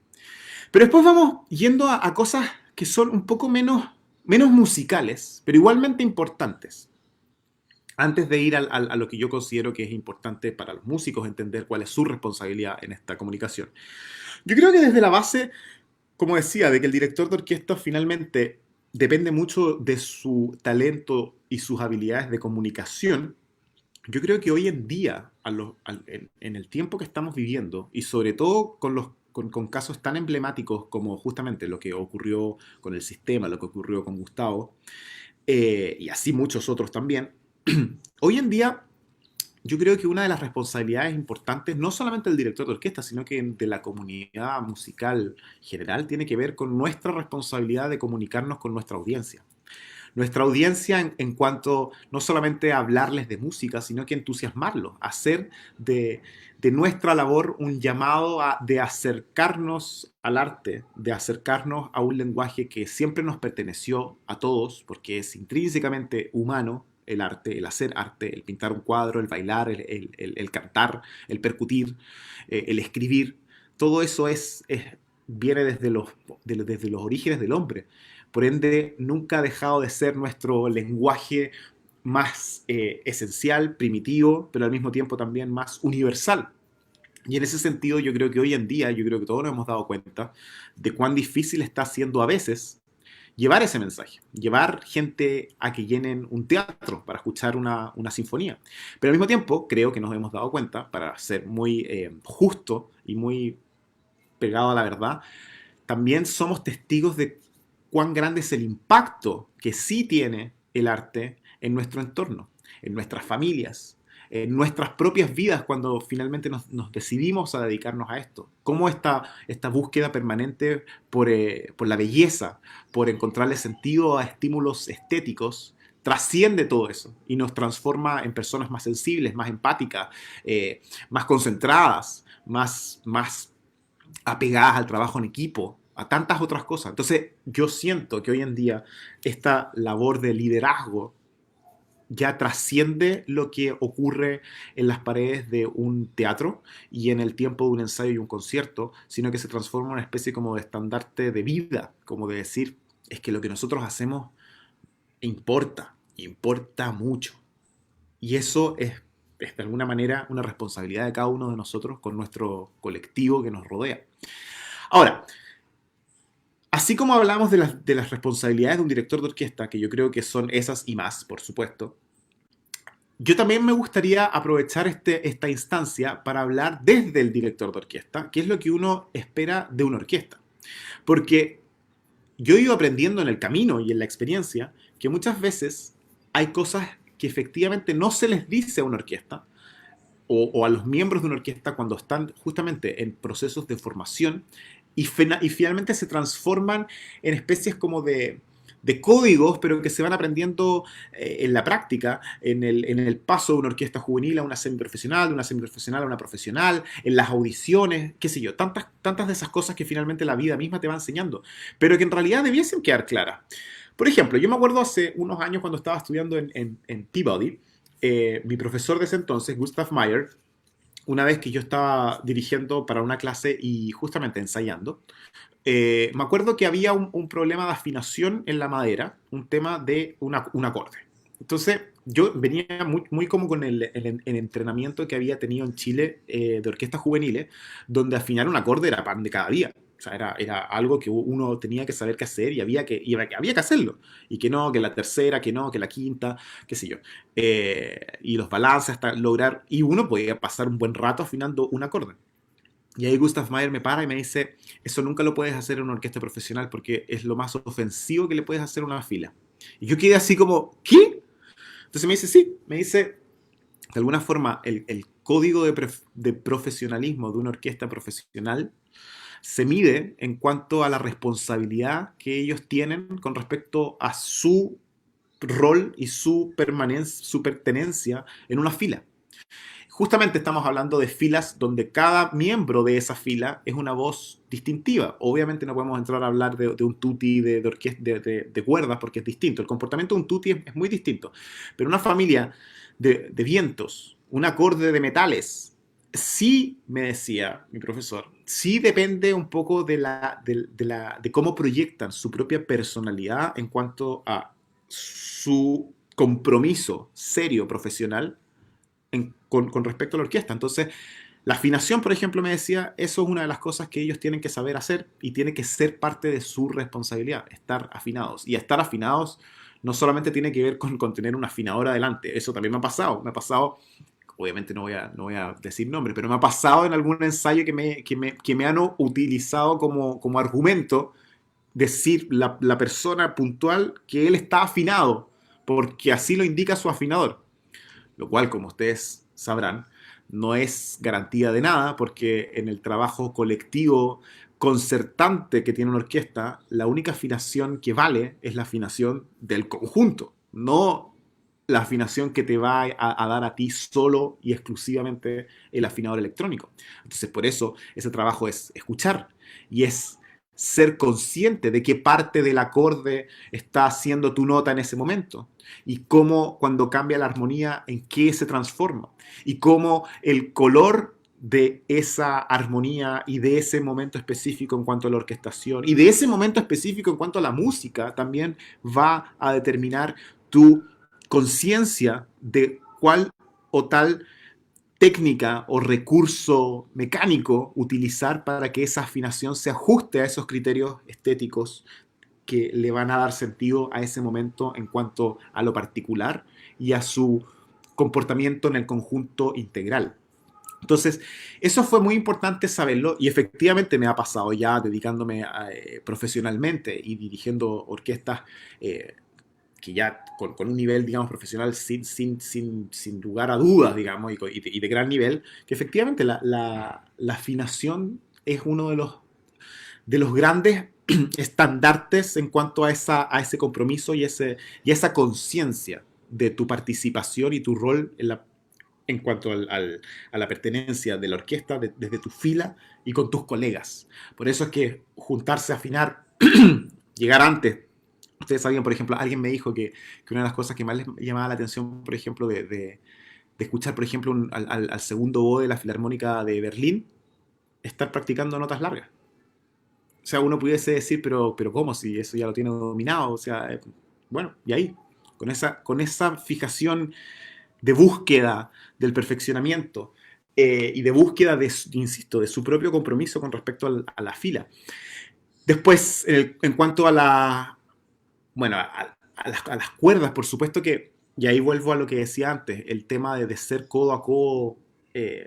Pero después vamos yendo a cosas que son un poco menos musicales, pero igualmente importantes. Antes de ir a lo que yo considero que es importante para los músicos entender cuál es su responsabilidad en esta comunicación. Yo creo que desde la base, como decía, de que el director de orquesta finalmente depende mucho de su talento y sus habilidades de comunicación. Yo creo que hoy en día, en el tiempo que estamos viviendo, y sobre todo con casos tan emblemáticos como justamente lo que ocurrió con el sistema, lo que ocurrió con Gustavo, y así muchos otros también, hoy en día yo creo que una de las responsabilidades importantes, no solamente del director de orquesta, sino que de la comunidad musical general, tiene que ver con nuestra responsabilidad de comunicarnos con nuestra audiencia. Nuestra audiencia en cuanto no solamente a hablarles de música, sino que entusiasmarlos, hacer de nuestra labor un llamado de acercarnos al arte, de acercarnos a un lenguaje que siempre nos perteneció a todos, porque es intrínsecamente humano el arte, el hacer arte, el pintar un cuadro, el bailar, el cantar, el percutir, el escribir. Todo eso viene desde los orígenes del hombre. Por ende, nunca ha dejado de ser nuestro lenguaje más esencial, primitivo, pero al mismo tiempo también más universal. Y en ese sentido, yo creo que hoy en día, yo creo que todos nos hemos dado cuenta de cuán difícil está siendo a veces llevar ese mensaje, llevar gente a que llenen un teatro para escuchar una sinfonía. Pero al mismo tiempo, creo que nos hemos dado cuenta, para ser muy justo y muy pegado a la verdad, también somos testigos de cuán grande es el impacto que sí tiene el arte en nuestro entorno, en nuestras familias, en nuestras propias vidas cuando finalmente nos decidimos a dedicarnos a esto. Cómo esta búsqueda permanente por la belleza, por encontrarle sentido a estímulos estéticos, trasciende todo eso y nos transforma en personas más sensibles, más empáticas, más concentradas, más apegadas al trabajo en equipo, a tantas otras cosas. Entonces, yo siento que hoy en día esta labor de liderazgo ya trasciende lo que ocurre en las paredes de un teatro y en el tiempo de un ensayo y un concierto, sino que se transforma en una especie como de estandarte de vida, como de decir, es que lo que nosotros hacemos importa mucho. Y eso es de alguna manera una responsabilidad de cada uno de nosotros con nuestro colectivo que nos rodea. Ahora, así como hablamos de las responsabilidades de un director de orquesta, que yo creo que son esas y más, por supuesto, yo también me gustaría aprovechar esta instancia para hablar desde el director de orquesta, qué es lo que uno espera de una orquesta. Porque yo he ido aprendiendo en el camino y en la experiencia que muchas veces hay cosas que efectivamente no se les dice a una orquesta o a los miembros de una orquesta cuando están justamente en procesos de formación y finalmente se transforman en especies como de de códigos, pero que se van aprendiendo en la práctica, en el paso de una orquesta juvenil a una semiprofesional, de una semiprofesional a una profesional, en las audiciones, qué sé yo, tantas de esas cosas que finalmente la vida misma te va enseñando, pero que en realidad debiesen quedar claras. Por ejemplo, yo me acuerdo hace unos años cuando estaba estudiando en Peabody, mi profesor de ese entonces, Gustav Meyer, una vez que yo estaba dirigiendo para una clase y justamente ensayando, me acuerdo que había un problema de afinación en la madera, un tema de un acorde. Entonces, yo venía muy como con el entrenamiento que había tenido en Chile de orquestas juveniles, donde afinar un acorde era pan de cada día. O sea, era algo que uno tenía que saber qué hacer y había que hacerlo. Y que no, que la tercera, que no, que la quinta, qué sé yo. Y los balances hasta lograr... Y uno podía pasar un buen rato afinando un acorde. Y ahí Gustav Mahler me para y me dice, eso nunca lo puedes hacer en una orquesta profesional porque es lo más ofensivo que le puedes hacer a una fila. Y yo quedé así como, ¿qué? Entonces me dice, sí, me dice, de alguna forma, el código de profesionalismo de una orquesta profesional se mide en cuanto a la responsabilidad que ellos tienen con respecto a su rol y su pertenencia en una fila. Justamente estamos hablando de filas donde cada miembro de esa fila es una voz distintiva. Obviamente no podemos entrar a hablar de un tutti de orquesta, de cuerdas porque es distinto. El comportamiento de un tutti es muy distinto. Pero una familia de vientos, un acorde de metales, sí, me decía mi profesor, sí depende un poco de cómo proyectan su propia personalidad en cuanto a su compromiso serio profesional con respecto a la orquesta. Entonces, la afinación, por ejemplo, me decía, eso es una de las cosas que ellos tienen que saber hacer y tiene que ser parte de su responsabilidad, estar afinados. Y estar afinados no solamente tiene que ver con tener un afinador adelante, eso también me ha pasado. Me ha pasado, obviamente no voy a decir nombre, pero me ha pasado en algún ensayo que me han utilizado como argumento decir la persona puntual que él está afinado, porque así lo indica su afinador. Lo cual, como ustedes sabrán, no es garantía de nada, porque en el trabajo colectivo concertante que tiene una orquesta, la única afinación que vale es la afinación del conjunto, no la afinación que te va a dar a ti solo y exclusivamente el afinador electrónico. Entonces, por eso ese trabajo es escuchar y es ser consciente de qué parte del acorde está haciendo tu nota en ese momento y cómo cuando cambia la armonía, en qué se transforma y cómo el color de esa armonía y de ese momento específico en cuanto a la orquestación y de ese momento específico en cuanto a la música también va a determinar tu conciencia de cuál o tal técnica o recurso mecánico utilizar para que esa afinación se ajuste a esos criterios estéticos que le van a dar sentido a ese momento en cuanto a lo particular y a su comportamiento en el conjunto integral. Entonces, eso fue muy importante saberlo y efectivamente me ha pasado ya dedicándome profesionalmente y dirigiendo orquestas que ya con un nivel, digamos, profesional sin lugar a dudas, digamos, y de gran nivel, que efectivamente la afinación es uno de los grandes estandartes en cuanto a ese compromiso y esa conciencia de tu participación y tu rol en cuanto a la pertenencia de la orquesta desde tu fila y con tus colegas. Por eso es que juntarse a afinar, llegar antes. Ustedes sabían, por ejemplo, alguien me dijo que una de las cosas que más les llamaba la atención, por ejemplo, de escuchar, por ejemplo, al segundo oboe de la Filarmónica de Berlín, estar practicando notas largas. O sea, uno pudiese decir, pero ¿cómo? Si eso ya lo tiene dominado. O sea, bueno, y ahí, con esa fijación de búsqueda del perfeccionamiento y de búsqueda, insisto, de su propio compromiso con respecto a la fila. Después, en cuanto a las cuerdas, por supuesto que, y ahí vuelvo a lo que decía antes, el tema de ser codo a codo,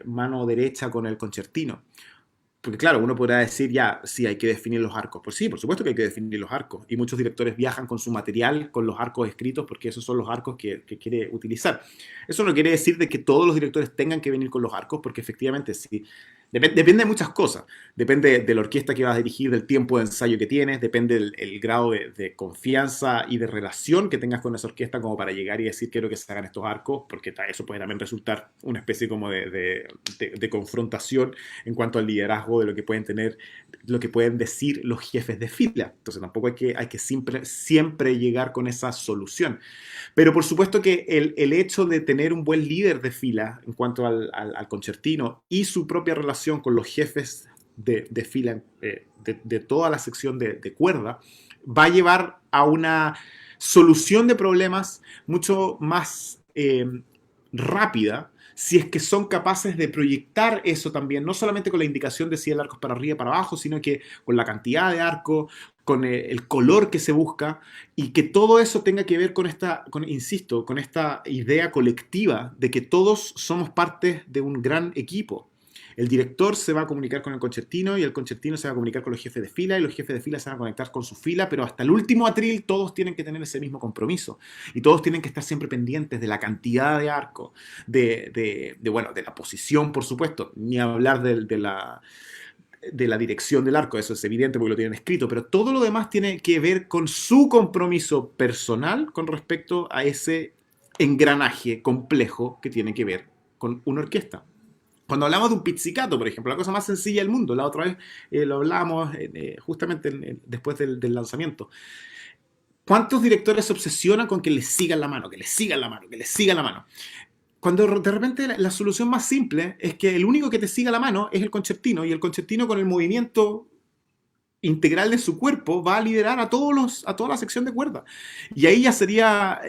mano derecha con el concertino. Porque claro, uno podrá decir ya, sí, hay que definir los arcos. Pues sí, por supuesto que hay que definir los arcos. Y muchos directores viajan con su material, con los arcos escritos, porque esos son los arcos que quiere utilizar. Eso no quiere decir de que todos los directores tengan que venir con los arcos, porque efectivamente Depende de muchas cosas. Depende de la orquesta que vas a dirigir, del tiempo de ensayo que tienes, depende del el grado de confianza y de relación que tengas con esa orquesta como para llegar y decir quiero que se hagan estos arcos, porque eso puede también resultar una especie como de confrontación en cuanto al liderazgo de lo que pueden tener, lo que pueden decir los jefes de fila. Entonces tampoco hay que siempre llegar con esa solución. Pero por supuesto que el hecho de tener un buen líder de fila en cuanto al concertino y su propia relación con los jefes de fila de toda la sección de cuerda va a llevar a una solución de problemas mucho más rápida si es que son capaces de proyectar eso también, no solamente con la indicación de si el arco es para arriba y para abajo, sino que con la cantidad de arco, con el color que se busca, y que todo eso tenga que ver con insisto, con esta idea colectiva de que todos somos parte de un gran equipo. El director se va a comunicar con el concertino y el concertino se va a comunicar con los jefes de fila y los jefes de fila se van a conectar con su fila, pero hasta el último atril todos tienen que tener ese mismo compromiso y todos tienen que estar siempre pendientes de la cantidad de arco, de la posición, por supuesto, ni hablar de la dirección del arco, eso es evidente porque lo tienen escrito, pero todo lo demás tiene que ver con su compromiso personal con respecto a ese engranaje complejo que tiene que ver con una orquesta. Cuando hablamos de un pizzicato, por ejemplo, la cosa más sencilla del mundo, la otra vez lo hablábamos justamente después del lanzamiento. ¿Cuántos directores se obsesionan con que les sigan la mano, que les sigan la mano, que les sigan la mano? Cuando de repente la solución más simple es que el único que te siga la mano es el concertino, y el concertino con el movimiento integral de su cuerpo va a liderar a toda la sección de cuerda. Y ahí ya sería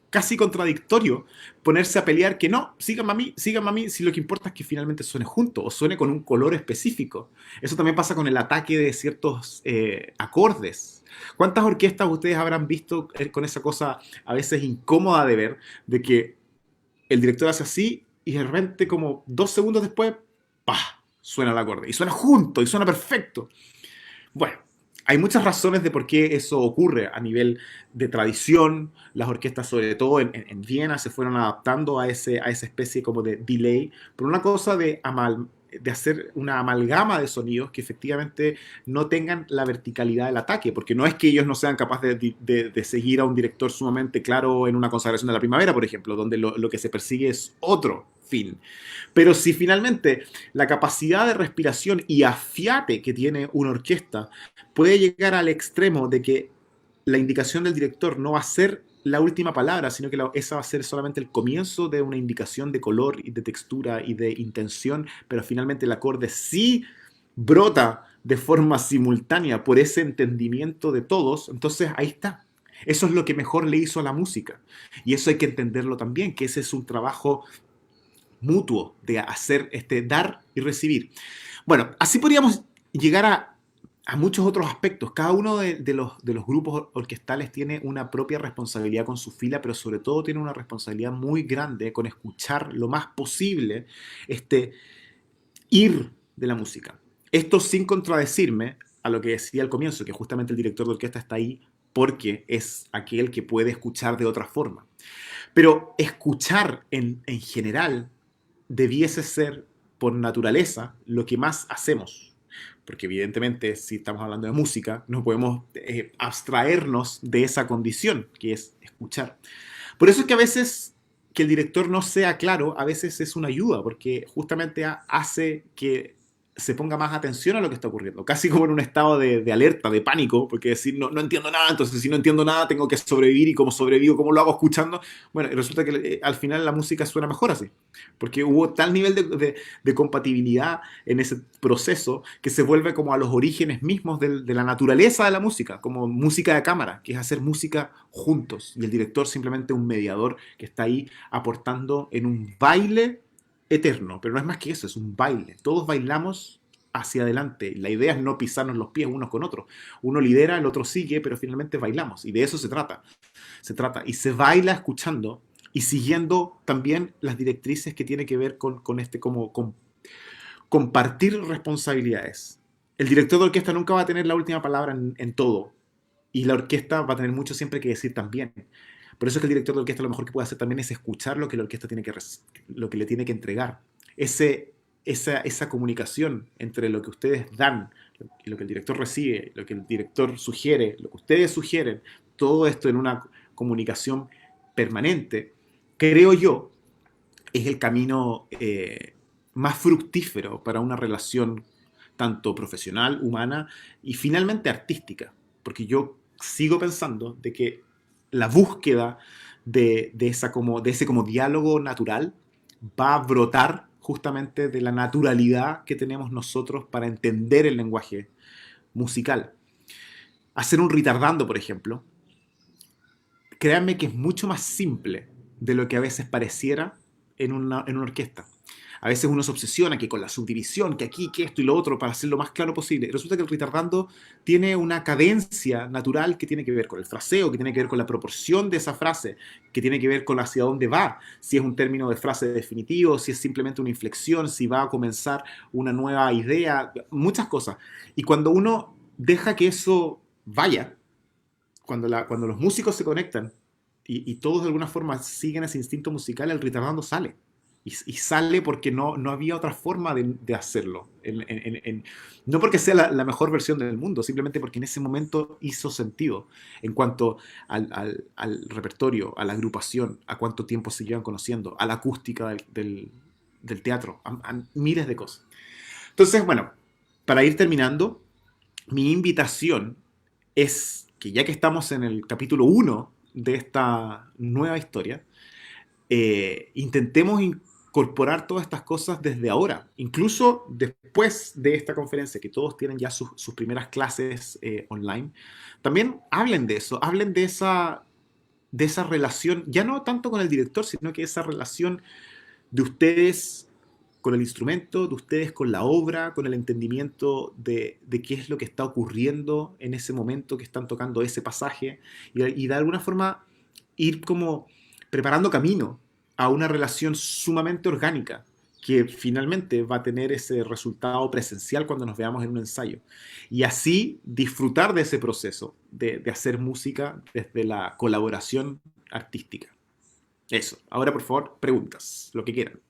casi contradictorio ponerse a pelear que no, síganme a mí, si lo que importa es que finalmente suene junto o suene con un color específico. Eso también pasa con el ataque de ciertos acordes. ¿Cuántas orquestas ustedes habrán visto con esa cosa a veces incómoda de ver, de que el director hace así y de repente como 2 segundos después, ¡pah!, suena el acorde y suena junto y suena perfecto? Bueno, hay muchas razones de por qué eso ocurre a nivel de tradición. Las orquestas, sobre todo en Viena, se fueron adaptando a esa especie como de delay, por una cosa de hacer una amalgama de sonidos que efectivamente no tengan la verticalidad del ataque, porque no es que ellos no sean capaces de seguir a un director sumamente claro en una consagración de la primavera, por ejemplo, donde lo que se persigue es otro fin. Pero si finalmente la capacidad de respiración y afiate que tiene una orquesta puede llegar al extremo de que la indicación del director no va a ser la última palabra, sino que esa va a ser solamente el comienzo de una indicación de color y de textura y de intención, pero finalmente el acorde sí brota de forma simultánea por ese entendimiento de todos, entonces ahí está. Eso es lo que mejor le hizo a la música. Y eso hay que entenderlo también, que ese es un trabajo mutuo de hacer dar y recibir. Bueno, así podríamos llegar a muchos otros aspectos. Cada uno de los grupos orquestales tiene una propia responsabilidad con su fila, pero sobre todo tiene una responsabilidad muy grande con escuchar lo más posible ir de la música. Esto sin contradecirme a lo que decía al comienzo, que justamente el director de orquesta está ahí porque es aquel que puede escuchar de otra forma. Pero escuchar en general debiese ser, por naturaleza, lo que más hacemos. Porque evidentemente, si estamos hablando de música, no podemos abstraernos de esa condición, que es escuchar. Por eso es que a veces que el director no sea claro, a veces es una ayuda, porque justamente hace que se ponga más atención a lo que está ocurriendo, casi como en un estado de alerta, de pánico, porque decir, no entiendo nada, entonces si no entiendo nada tengo que sobrevivir, y como sobrevivo, ¿cómo lo hago escuchando? Bueno, resulta que al final la música suena mejor así, porque hubo tal nivel de compatibilidad en ese proceso que se vuelve como a los orígenes mismos de la naturaleza de la música, como música de cámara, que es hacer música juntos, y el director simplemente un mediador que está ahí aportando en un baile eterno, pero no es más que eso, es un baile. Todos bailamos hacia adelante. La idea es no pisarnos los pies unos con otros. Uno lidera, el otro sigue, pero finalmente bailamos. Y de eso se trata. Y se baila escuchando y siguiendo también las directrices que tiene que ver con compartir responsabilidades. El director de orquesta nunca va a tener la última palabra en todo. Y la orquesta va a tener mucho siempre que decir también. Por eso es que el director de orquesta lo mejor que puede hacer también es escuchar lo que la orquesta lo que le tiene que entregar. Ese esa comunicación entre lo que ustedes dan, lo que el director recibe, lo que el director sugiere, lo que ustedes sugieren, todo esto en una comunicación permanente, creo yo, es el camino más fructífero para una relación tanto profesional, humana y finalmente artística. Porque yo sigo pensando de que la búsqueda de ese como diálogo natural va a brotar justamente de la naturalidad que tenemos nosotros para entender el lenguaje musical. Hacer un ritardando, por ejemplo, créanme que es mucho más simple de lo que a veces pareciera en una orquesta. A veces uno se obsesiona que con la subdivisión, que aquí, que esto y lo otro, para hacerlo lo más claro posible. Resulta que el ritardando tiene una cadencia natural que tiene que ver con el fraseo, que tiene que ver con la proporción de esa frase, que tiene que ver con hacia dónde va, si es un término de frase definitivo, si es simplemente una inflexión, si va a comenzar una nueva idea, muchas cosas. Y cuando uno deja que eso vaya, cuando los músicos se conectan y todos de alguna forma siguen ese instinto musical, el ritardando sale. Y sale porque no había otra forma de hacerlo. No porque sea la mejor versión del mundo, simplemente porque en ese momento hizo sentido en cuanto al repertorio, a la agrupación, a cuánto tiempo se llevan conociendo, a la acústica del teatro, a miles de cosas. Entonces, bueno, para ir terminando, mi invitación es que ya que estamos en el capítulo 1 de esta nueva historia, intentemos incorporar todas estas cosas desde ahora, incluso después de esta conferencia, que todos tienen ya sus primeras clases online. También hablen de eso, hablen de esa relación, ya no tanto con el director, sino que esa relación de ustedes con el instrumento, de ustedes con la obra, con el entendimiento de qué es lo que está ocurriendo en ese momento que están tocando ese pasaje, y de alguna forma ir como preparando camino a una relación sumamente orgánica que finalmente va a tener ese resultado presencial cuando nos veamos en un ensayo. Y así disfrutar de ese proceso de hacer música desde la colaboración artística. Eso. Ahora, por favor, preguntas, lo que quieran.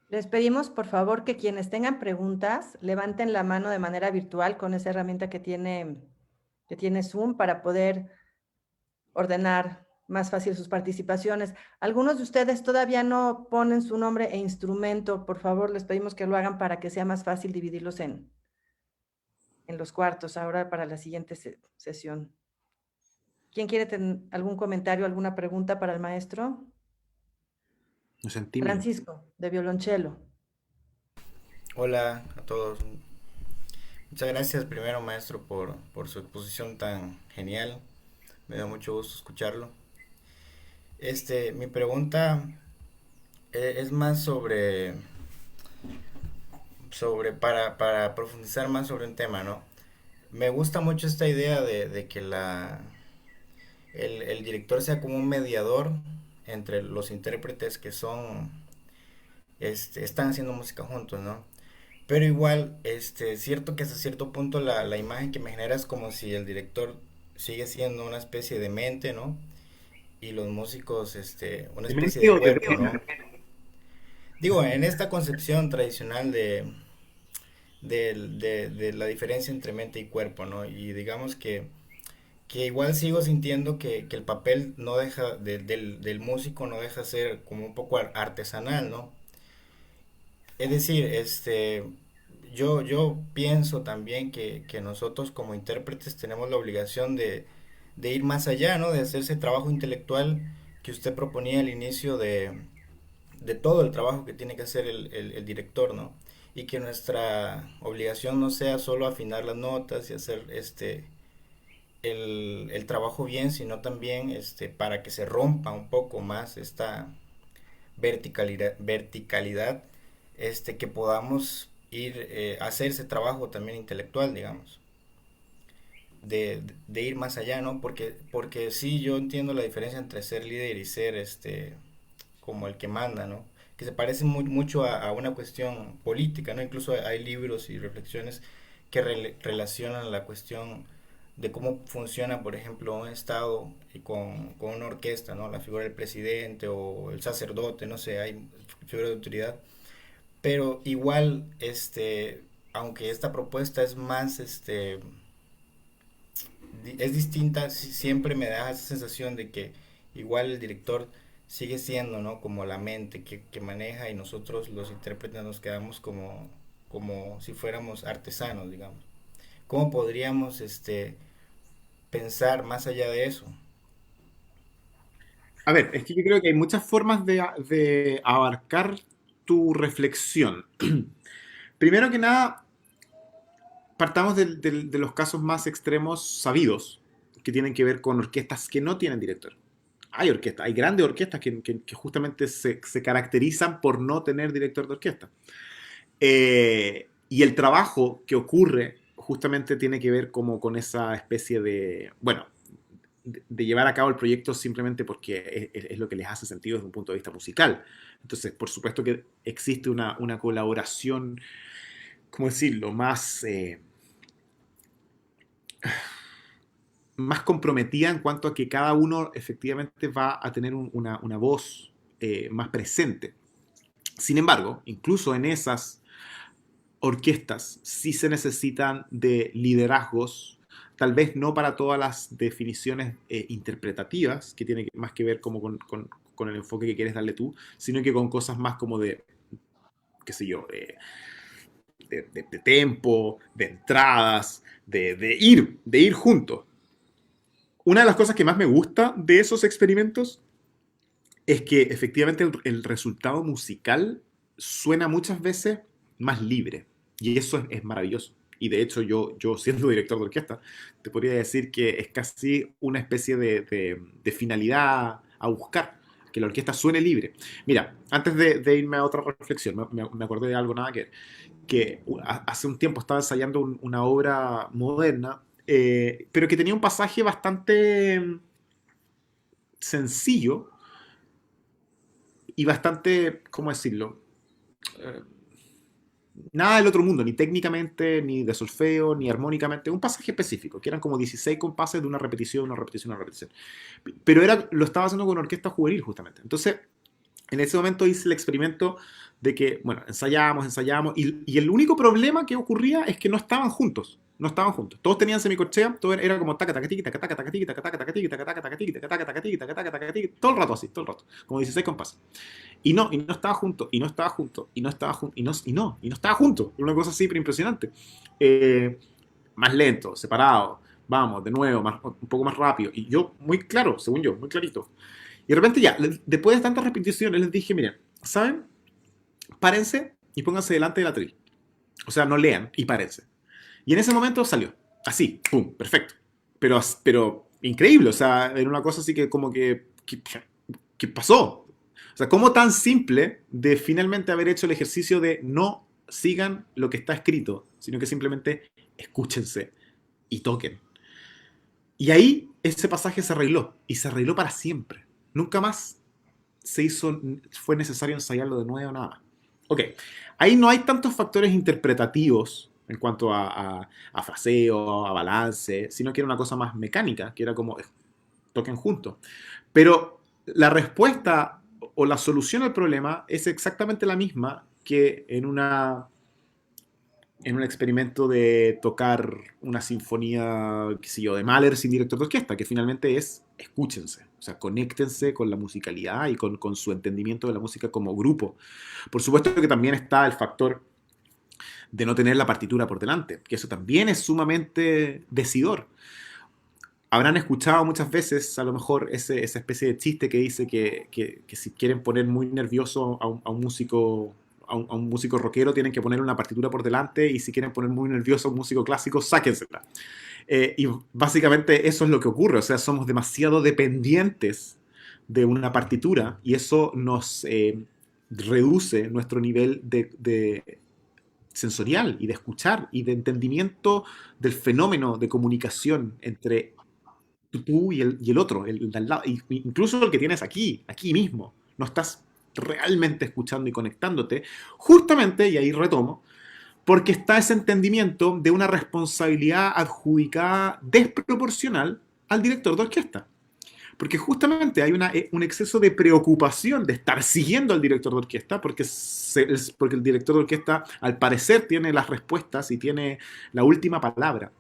Les pedimos, por favor, que quienes tengan preguntas levanten la mano de manera virtual con esa herramienta que tiene Zoom para poder ordenar más fácil sus participaciones. Algunos de ustedes todavía no ponen su nombre e instrumento. Por favor, les pedimos que lo hagan para que sea más fácil dividirlos en los cuartos ahora para la siguiente sesión. ¿Quién quiere tener algún comentario, alguna pregunta para el maestro? Nos sentimos. Francisco, de violonchelo. Hola a todos. Muchas gracias primero, maestro, por su exposición tan genial. Me da mucho gusto escucharlo. Mi pregunta es más sobre para profundizar más sobre un tema, ¿no? Me gusta mucho esta idea de que el director sea como un mediador entre los intérpretes que están haciendo música juntos, ¿no? Pero igual, cierto que hasta cierto punto la imagen que me genera es como si el director sigue siendo una especie de mente, ¿no? Y los músicos, una especie de cuerpo, ¿no? Digo, en esta concepción tradicional de la diferencia entre mente y cuerpo, ¿no? Y digamos que igual sigo sintiendo que el papel no deja, del músico no deja ser como un poco artesanal, ¿no? Es decir, yo pienso también que nosotros como intérpretes tenemos la obligación de ir más allá, ¿no? De hacer ese trabajo intelectual que usted proponía al inicio de todo el trabajo que tiene que hacer el director, ¿no? Y que nuestra obligación no sea solo afinar las notas y hacer el trabajo bien, sino también para que se rompa un poco más esta verticalidad, que podamos ir a hacer ese trabajo también intelectual, digamos, de ir más allá, ¿no? Porque sí, yo entiendo la diferencia entre ser líder y ser como el que manda, ¿no? Que se parece mucho a una cuestión política, ¿no? Incluso hay libros y reflexiones que relacionan la cuestión de cómo funciona, por ejemplo, un estado con una orquesta, ¿no? La figura del presidente o el sacerdote, no sé, hay figuras de autoridad. Pero igual, aunque esta propuesta es más, es distinta, siempre me da esa sensación de que igual el director sigue siendo, ¿no? Como la mente que maneja y nosotros los intérpretes nos quedamos como si fuéramos artesanos, digamos. ¿Cómo podríamos, pensar más allá de eso? A ver, es que yo creo que hay muchas formas de abarcar tu reflexión. Primero que nada, partamos de los casos más extremos sabidos, que tienen que ver con orquestas que no tienen director. Hay orquestas, hay grandes orquestas que justamente se caracterizan por no tener director de orquesta. Y el trabajo que ocurre justamente tiene que ver como con esa especie de, bueno, de llevar a cabo el proyecto simplemente porque es lo que les hace sentido desde un punto de vista musical. Entonces, por supuesto que existe una colaboración, ¿cómo decirlo?, más comprometida en cuanto a que cada uno efectivamente va a tener una voz más presente. Sin embargo, incluso en esas orquestas sí se necesitan de liderazgos, tal vez no para todas las definiciones interpretativas, que tiene más que ver como con el enfoque que quieres darle tú, sino que con cosas más como de, qué sé yo, de tempo, de entradas, de ir juntos. Una de las cosas que más me gusta de esos experimentos es que efectivamente el resultado musical suena muchas veces más libre. Y eso es maravilloso. Y de hecho yo siendo director de orquesta, te podría decir que es casi una especie de finalidad a buscar, que la orquesta suene libre. Mira, antes de irme a otra reflexión, me acordé de algo nada que hace un tiempo estaba ensayando una obra moderna, pero que tenía un pasaje bastante sencillo y bastante, ¿cómo decirlo? Eh, Nada del otro mundo, ni técnicamente, ni de solfeo, ni armónicamente, un pasaje específico, que eran como 16 compases de una repetición, una repetición, una repetición. Pero lo estaba haciendo con orquesta juvenil, justamente. Entonces, en ese momento hice el experimento de que, bueno, ensayábamos, y el único problema que ocurría es que no estaban juntos. No estaban juntos. Todos tenían semicorchea, todo era como taca taca tiki taca taca taca tiki taca taca taca tiki taca taca taca tiki taca taca taca tiki taca taca taca tiki, todo el rato así, todo el rato, como 16 compases. Y no estaba junto, y no estaba junto, y no estaba junto, y no estaba junto. Una cosa así, pero impresionante. Más lento, separado, vamos, de nuevo, un poco más rápido. Y yo, muy claro, según yo, muy clarito. Y de repente ya, después de tantas repeticiones, les dije, miren, ¿saben? Párense y pónganse delante del atril. O sea, no lean y párense. Y en ese momento salió. Así, pum, perfecto. Pero increíble, o sea, era una cosa así que como que pasó. O sea, como tan simple de finalmente haber hecho el ejercicio de no sigan lo que está escrito, sino que simplemente escúchense y toquen. Y ahí ese pasaje se arregló, y se arregló para siempre. Nunca más fue necesario ensayarlo de nuevo, nada. Ok, ahí no hay tantos factores interpretativos en cuanto a fraseo, a balance, sino que era una cosa más mecánica, que era como toquen juntos. Pero la respuesta o la solución al problema es exactamente la misma que en un experimento de tocar una sinfonía, qué sé yo, de Mahler sin director de orquesta, que finalmente es escúchense, o sea, conéctense con la musicalidad y con su entendimiento de la música como grupo. Por supuesto que también está el factor de no tener la partitura por delante, que eso también es sumamente decidor. Habrán escuchado muchas veces, a lo mejor, esa especie de chiste que dice que si quieren poner muy nervioso a un músico rockero, tienen que poner una partitura por delante, y si quieren poner muy nervioso a un músico clásico, sáquensela. Y básicamente eso es lo que ocurre, o sea, somos demasiado dependientes de una partitura, y eso nos reduce nuestro nivel de sensorial y de escuchar y de entendimiento del fenómeno de comunicación entre tú y el otro, el de al lado, incluso el que tienes aquí mismo. No estás realmente escuchando y conectándote, justamente, y ahí retomo, porque está ese entendimiento de una responsabilidad adjudicada desproporcional al director de orquesta. Porque justamente hay un exceso de preocupación de estar siguiendo al director de orquesta, porque el director de orquesta al parecer tiene las respuestas y tiene la última palabra.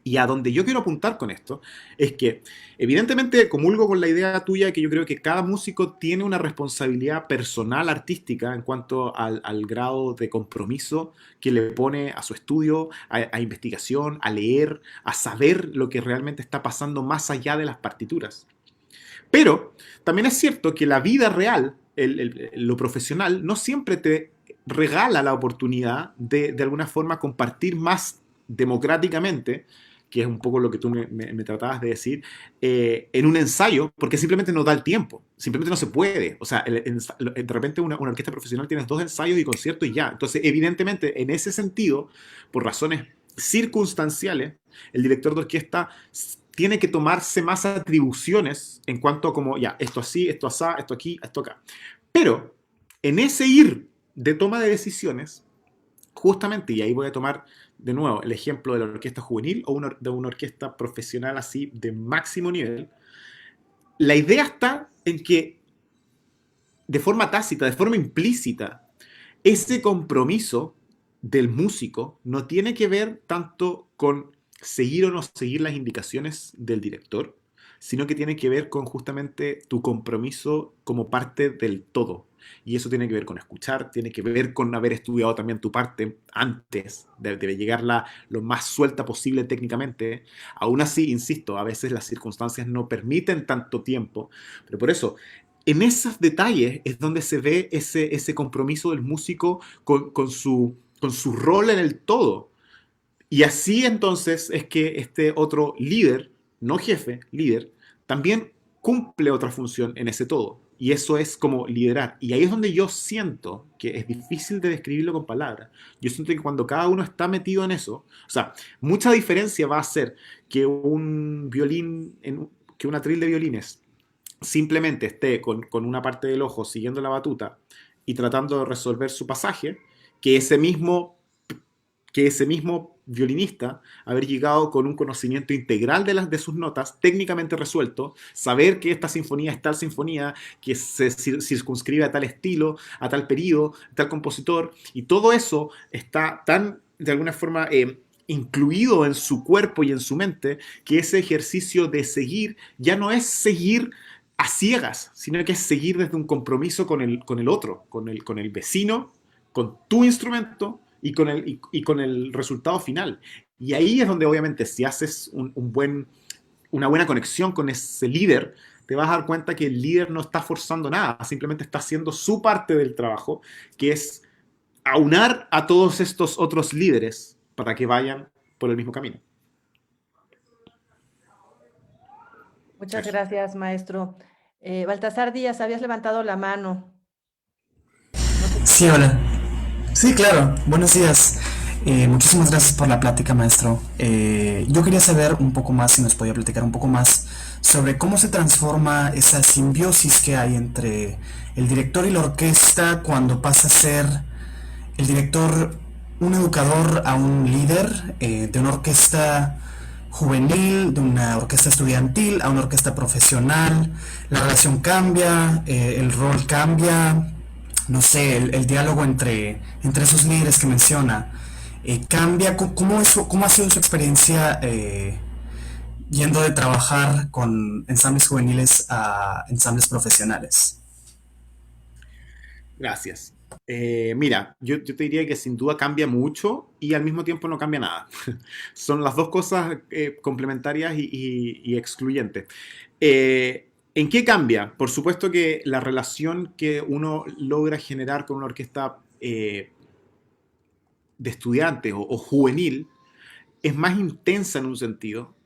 Y a donde yo quiero apuntar con esto es que, evidentemente, comulgo con la idea tuya de que yo creo que cada músico tiene una responsabilidad personal artística en cuanto al grado de compromiso que le pone a su estudio, a investigación, a leer, a saber lo que realmente está pasando más allá de las partituras. Pero también es cierto que la vida real, lo profesional, no siempre te regala la oportunidad de alguna forma compartir más democráticamente, que es un poco lo que tú me tratabas de decir, en un ensayo, porque simplemente no da el tiempo, simplemente no se puede. O sea, de repente una orquesta profesional tienes 2 ensayos y conciertos y ya. Entonces, evidentemente, en ese sentido, por razones circunstanciales, el director de orquesta tiene que tomarse más atribuciones en cuanto a como, ya, esto así, esto asá, esto aquí, esto acá. Pero en ese ir de toma de decisiones, justamente, y ahí voy a tomar de nuevo el ejemplo de la orquesta juvenil o de una orquesta profesional así de máximo nivel, la idea está en que de forma tácita, de forma implícita, ese compromiso del músico no tiene que ver tanto con seguir o no seguir las indicaciones del director, sino que tiene que ver con justamente tu compromiso como parte del todo. Y eso tiene que ver con escuchar, tiene que ver con haber estudiado también tu parte antes de llegarla lo más suelta posible técnicamente. Aún así, insisto, a veces las circunstancias no permiten tanto tiempo, pero por eso, en esos detalles es donde se ve ese compromiso del músico con su rol en el todo. Y así entonces es que este otro líder, no jefe, líder, también cumple otra función en ese todo. Y eso es como liderar. Y ahí es donde yo siento que es difícil de describirlo con palabras. Yo siento que cuando cada uno está metido en eso, o sea, mucha diferencia va a hacer que un violín, que un atril de violines simplemente esté con una parte del ojo siguiendo la batuta y tratando de resolver su pasaje, que ese mismo violinista haber llegado con un conocimiento integral de sus notas, técnicamente resuelto, saber que esta sinfonía es tal sinfonía, que se circunscribe a tal estilo, a tal periodo, a tal compositor, y todo eso está tan, de alguna forma, incluido en su cuerpo y en su mente, que ese ejercicio de seguir ya no es seguir a ciegas, sino que es seguir desde un compromiso con el otro, con el vecino, con tu instrumento, y con el resultado final. Y ahí es donde obviamente si haces una buena conexión con ese líder, te vas a dar cuenta que el líder no está forzando nada, simplemente está haciendo su parte del trabajo, que es aunar a todos estos otros líderes para que vayan por el mismo camino. Muchas gracias, maestro. Baltasar Díaz, habías levantado la mano. Sí, hola. Sí, claro. Buenos días. Muchísimas gracias por la plática, maestro. Yo quería saber un poco más, si nos podía platicar un poco más sobre cómo se transforma esa simbiosis que hay entre el director y la orquesta cuando pasa a ser el director un educador a un líder de una orquesta juvenil, de una orquesta estudiantil a una orquesta profesional. La relación cambia, el rol cambia. No sé, el diálogo entre esos líderes que menciona cambia. ¿Cómo ha sido su experiencia yendo de trabajar con ensambles juveniles a ensambles profesionales? Gracias. Mira, yo te diría que sin duda cambia mucho y al mismo tiempo no cambia nada. Son las dos cosas complementarias y excluyentes. ¿En qué cambia? Por supuesto que la relación que uno logra generar con una orquesta de estudiantes o juvenil es más intensa en un sentido,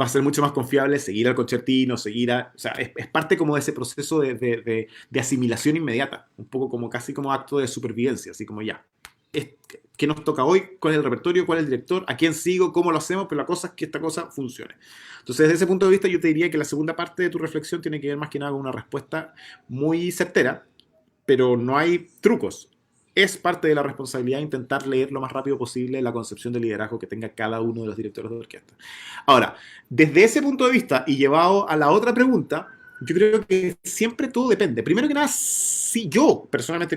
va a ser mucho más confiable seguir al concertino, o sea, es parte como de ese proceso de asimilación inmediata, un poco como casi como acto de supervivencia, así como ya, ¿qué nos toca hoy? ¿Cuál es el repertorio? ¿Cuál es el director? ¿A quién sigo? ¿Cómo lo hacemos? Pero la cosa es que esta cosa funcione. Entonces, desde ese punto de vista, yo te diría que la segunda parte de tu reflexión tiene que ver más que nada con una respuesta muy certera, pero no hay trucos. Es parte de la responsabilidad intentar leer lo más rápido posible la concepción de liderazgo que tenga cada uno de los directores de orquesta. Ahora, desde ese punto de vista y llevado a la otra pregunta, yo creo que siempre todo depende. Primero que nada, sí, yo personalmente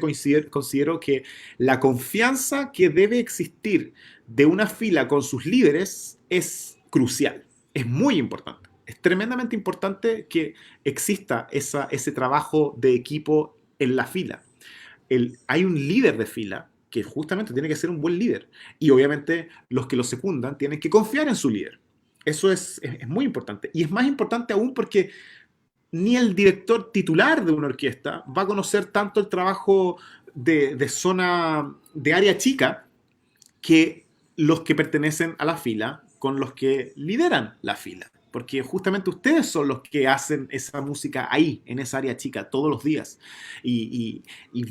considero que la confianza que debe existir de una fila con sus líderes es crucial, es muy importante. Es tremendamente importante que exista ese trabajo de equipo en la fila. Hay un líder de fila que justamente tiene que ser un buen líder. Y obviamente los que lo secundan tienen que confiar en su líder. Eso es muy importante. Y es más importante aún porque ni el director titular de una orquesta va a conocer tanto el trabajo de zona, de área chica, que los que pertenecen a la fila con los que lideran la fila. Porque justamente ustedes son los que hacen esa música ahí, en esa área chica, todos los días. Y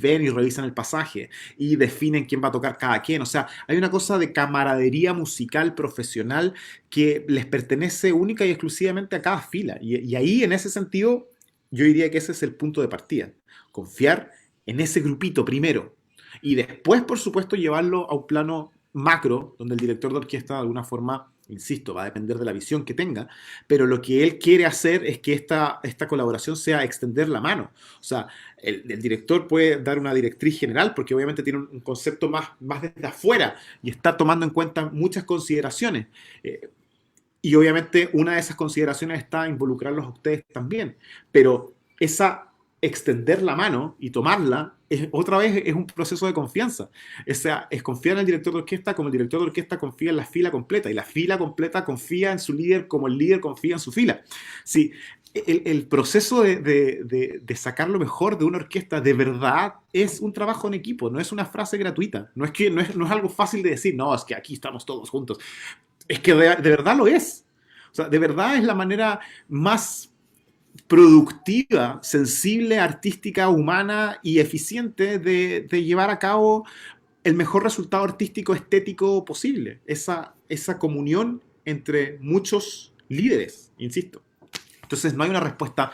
ven y revisan el pasaje y definen quién va a tocar cada quien. O sea, hay una cosa de camaradería musical profesional que les pertenece única y exclusivamente a cada fila. Y ahí, en ese sentido, yo diría que ese es el punto de partida. Confiar en ese grupito primero. Y después, por supuesto, llevarlo a un plano macro, donde el director de orquesta de alguna forma, insisto, va a depender de la visión que tenga, pero lo que él quiere hacer es que esta colaboración sea extender la mano. O sea, el director puede dar una directriz general porque obviamente tiene un concepto más desde afuera y está tomando en cuenta muchas consideraciones. Y obviamente una de esas consideraciones está involucrarlos a ustedes también, pero esa extender la mano y tomarla, otra vez es un proceso de confianza. O sea, es confiar en el director de orquesta como el director de orquesta confía en la fila completa y la fila completa confía en su líder como el líder confía en su fila. Sí, el proceso de sacar lo mejor de una orquesta de verdad es un trabajo en equipo, no es una frase gratuita, no es algo fácil de decir, no, es que aquí estamos todos juntos. Es que de verdad lo es. O sea, de verdad es la manera más productiva, sensible, artística, humana y eficiente de llevar a cabo el mejor resultado artístico, estético posible. Esa comunión entre muchos líderes, insisto. Entonces no hay una respuesta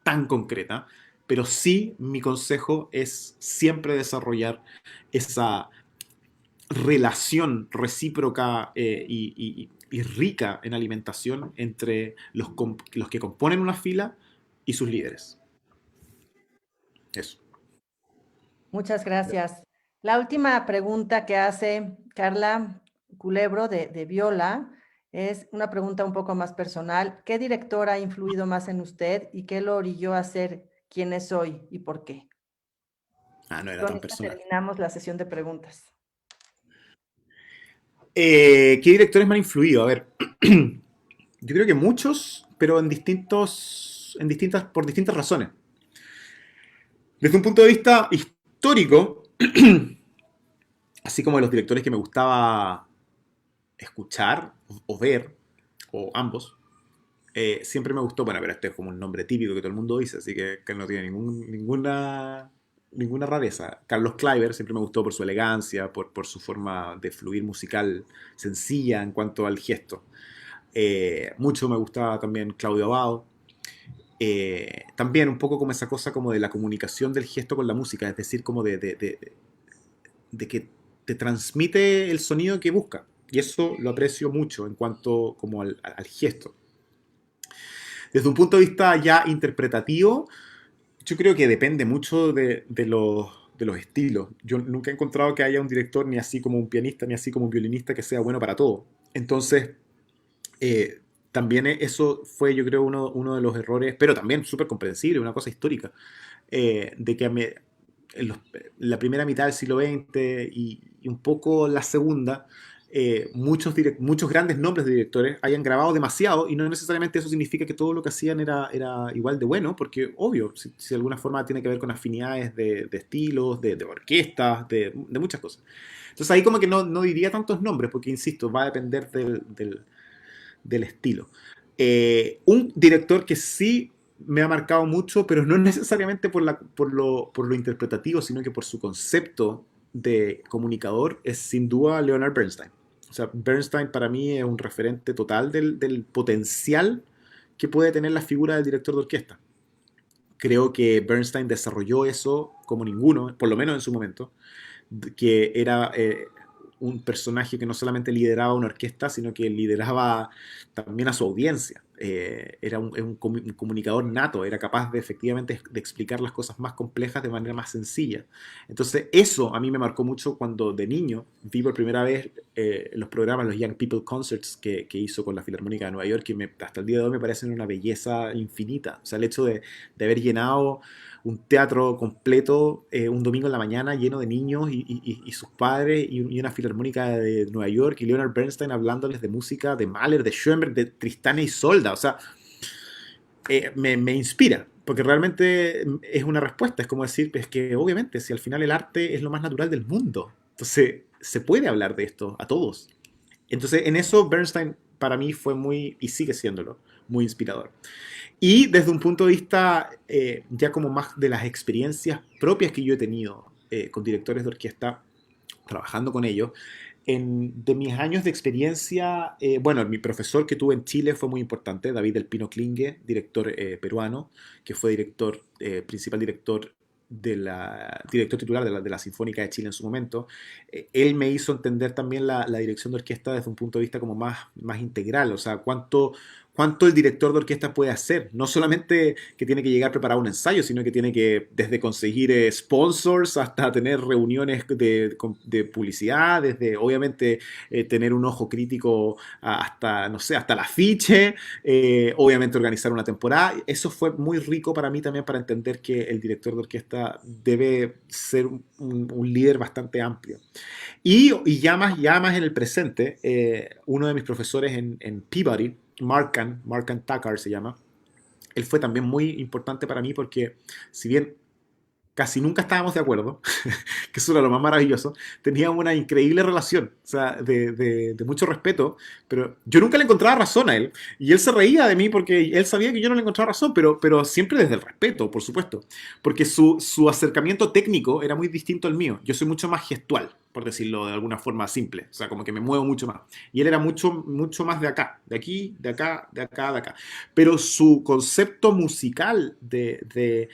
tan concreta, pero sí mi consejo es siempre desarrollar esa relación recíproca y rica en alimentación entre los que componen una fila y sus líderes. Eso. Muchas gracias. La última pregunta que hace Carla Culebro de Viola es una pregunta un poco más personal. ¿Qué director ha influido más en usted y qué lo orilló a ser quien es hoy y por qué? No era Con tan esta personal. terminamos la sesión de preguntas. ¿Qué directores me han influido? A ver, yo creo que muchos, pero por distintas razones. Desde un punto de vista histórico, así como de los directores que me gustaba escuchar o ver, o ambos, siempre me gustó, bueno, pero este es como un nombre típico que todo el mundo dice, así que no tiene ninguna rareza. Carlos Kleiber siempre me gustó por su elegancia, por su forma de fluir musical sencilla en cuanto al gesto. Mucho me gustaba también Claudio Abbado. También un poco como esa cosa como de la comunicación del gesto con la música, es decir, como de que te transmite el sonido que busca. Y eso lo aprecio mucho en cuanto como al gesto. Desde un punto de vista ya interpretativo, yo creo que depende mucho de los estilos. Yo nunca he encontrado que haya un director ni así como un pianista, ni así como un violinista que sea bueno para todo. Entonces, también eso fue, yo creo, uno de los errores, pero también súper comprensible, una cosa histórica, de que la primera mitad del siglo XX y un poco la segunda, muchos grandes nombres de directores hayan grabado demasiado y no necesariamente eso significa que todo lo que hacían era igual de bueno, porque obvio, si de alguna forma tiene que ver con afinidades de estilos, de orquestas, de muchas cosas. Entonces ahí como que no diría tantos nombres, porque insisto, va a depender del estilo. Un director que sí me ha marcado mucho, pero no necesariamente por lo interpretativo, sino que por su concepto de comunicador, es sin duda Leonard Bernstein. O sea, Bernstein para mí es un referente total del potencial que puede tener la figura del director de orquesta. Creo que Bernstein desarrolló eso como ninguno, por lo menos en su momento, que era un personaje que no solamente lideraba una orquesta, sino que lideraba también a su audiencia. Era un comunicador nato, era capaz de efectivamente de explicar las cosas más complejas de manera más sencilla. Entonces eso a mí me marcó mucho cuando de niño vi por primera vez los programas, los Young People Concerts que hizo con la Filarmónica de Nueva York, que hasta el día de hoy me parecen una belleza infinita. O sea, el hecho de haber llenado un teatro completo un domingo en la mañana lleno de niños y sus padres y una filarmónica de Nueva York y Leonard Bernstein hablándoles de música, de Mahler, de Schoenberg, de Tristán y Isolda. O sea, me inspira, porque realmente es una respuesta. Es como decir, es que obviamente si al final el arte es lo más natural del mundo, entonces se puede hablar de esto a todos. Entonces en eso Bernstein para mí fue muy, y sigue siéndolo, muy inspirador. Y desde un punto de vista ya como más de las experiencias propias que yo he tenido con directores de orquesta, trabajando con ellos, de mis años de experiencia, bueno, mi profesor que tuve en Chile fue muy importante, David del Pino Klinge, director peruano, que fue principal director director titular de la Sinfónica de Chile en su momento. Él me hizo entender también la dirección de orquesta desde un punto de vista como más integral, o sea, cuánto el director de orquesta puede hacer. No solamente que tiene que llegar preparado a un ensayo, sino que tiene que desde conseguir sponsors hasta tener reuniones de publicidad, desde obviamente tener un ojo crítico hasta, no sé, hasta el afiche, obviamente organizar una temporada. Eso fue muy rico para mí también para entender que el director de orquesta debe ser un líder bastante amplio. Y ya más en el presente, uno de mis profesores en Peabody, Markan Takar se llama, él fue también muy importante para mí porque si bien casi nunca estábamos de acuerdo, que eso era lo más maravilloso, teníamos una increíble relación, o sea, de mucho respeto, pero yo nunca le encontraba razón a él, y él se reía de mí porque él sabía que yo no le encontraba razón, pero siempre desde el respeto, por supuesto, porque su acercamiento técnico era muy distinto al mío. Yo soy mucho más gestual, por decirlo de alguna forma simple, o sea, como que me muevo mucho más, y él era mucho más de acá, de aquí, de acá, de acá, de acá, pero su concepto musical de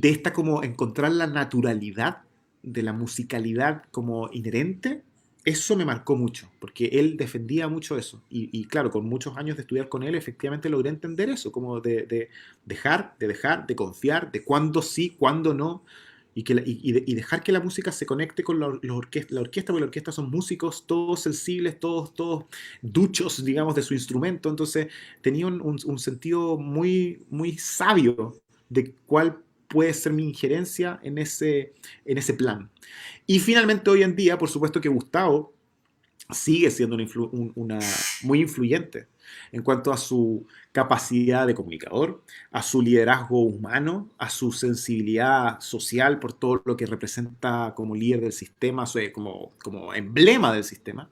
esta como encontrar la naturalidad de la musicalidad como inherente, eso me marcó mucho, porque él defendía mucho eso. Y claro, con muchos años de estudiar con él, efectivamente logré entender eso, como de dejar, de confiar, de cuándo sí, cuándo no, y dejar que la música se conecte con la orquesta, porque la orquesta son músicos, todos sensibles, todos duchos, digamos, de su instrumento. Entonces tenía un sentido muy, muy sabio de cuál puede ser mi injerencia en ese plan. Y finalmente hoy en día, por supuesto que Gustavo sigue siendo muy influyente en cuanto a su capacidad de comunicador, a su liderazgo humano, a su sensibilidad social por todo lo que representa como líder del sistema, como emblema del sistema.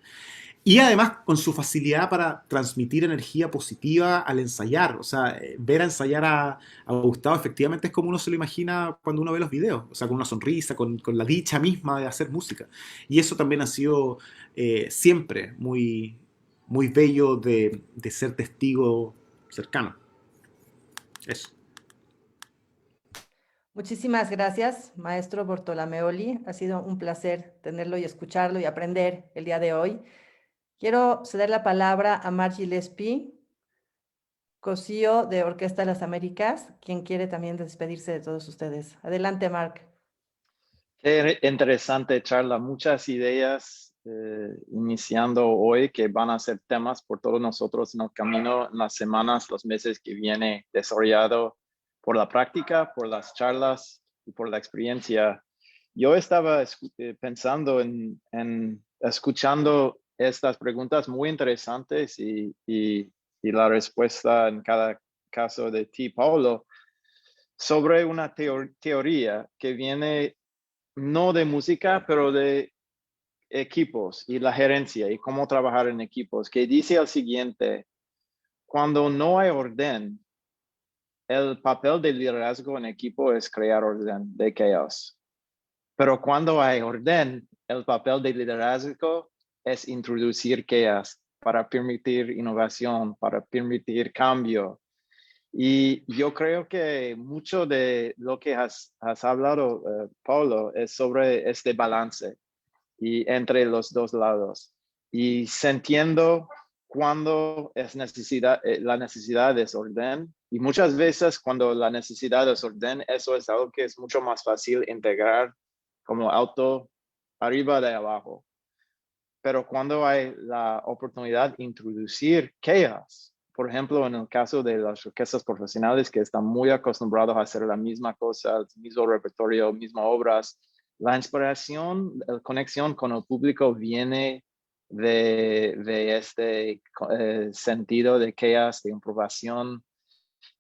Y además con su facilidad para transmitir energía positiva al ensayar. O sea, ver a ensayar a Gustavo efectivamente es como uno se lo imagina cuando uno ve los videos. O sea, con una sonrisa, con la dicha misma de hacer música. Y eso también ha sido siempre muy, muy bello de ser testigo cercano. Eso. Muchísimas gracias, maestro Bortolameoli. Ha sido un placer tenerlo y escucharlo y aprender el día de hoy. Quiero ceder la palabra a Marc Gillespie, COSIO de Orquesta de las Américas, quien quiere también despedirse de todos ustedes. Adelante, Marc. Qué interesante charla, muchas ideas iniciando hoy que van a ser temas por todos nosotros en el camino, en las semanas, los meses que viene, desarrollado por la práctica, por las charlas y por la experiencia. Yo estaba pensando en escuchando estas preguntas muy interesantes y la respuesta en cada caso de ti, Paulo, sobre una teoría que viene no de música, pero de equipos y la gerencia y cómo trabajar en equipos, que dice el siguiente: cuando no hay orden, el papel del liderazgo en equipo es crear orden de caos. Pero cuando hay orden, el papel del liderazgo es introducir caos para permitir innovación, para permitir cambio. Y yo creo que mucho de lo que has hablado, Paulo, es sobre este balance y entre los dos lados. Y sintiendo cuando es la necesidad es orden. Y muchas veces cuando la necesidad es orden, eso es algo que es mucho más fácil integrar como auto arriba de abajo. Pero cuando hay la oportunidad de introducir chaos, por ejemplo, en el caso de las orquestas profesionales que están muy acostumbrados a hacer la misma cosa, el mismo repertorio, mismas obras, la inspiración, la conexión con el público viene de este sentido de chaos, de improvisación,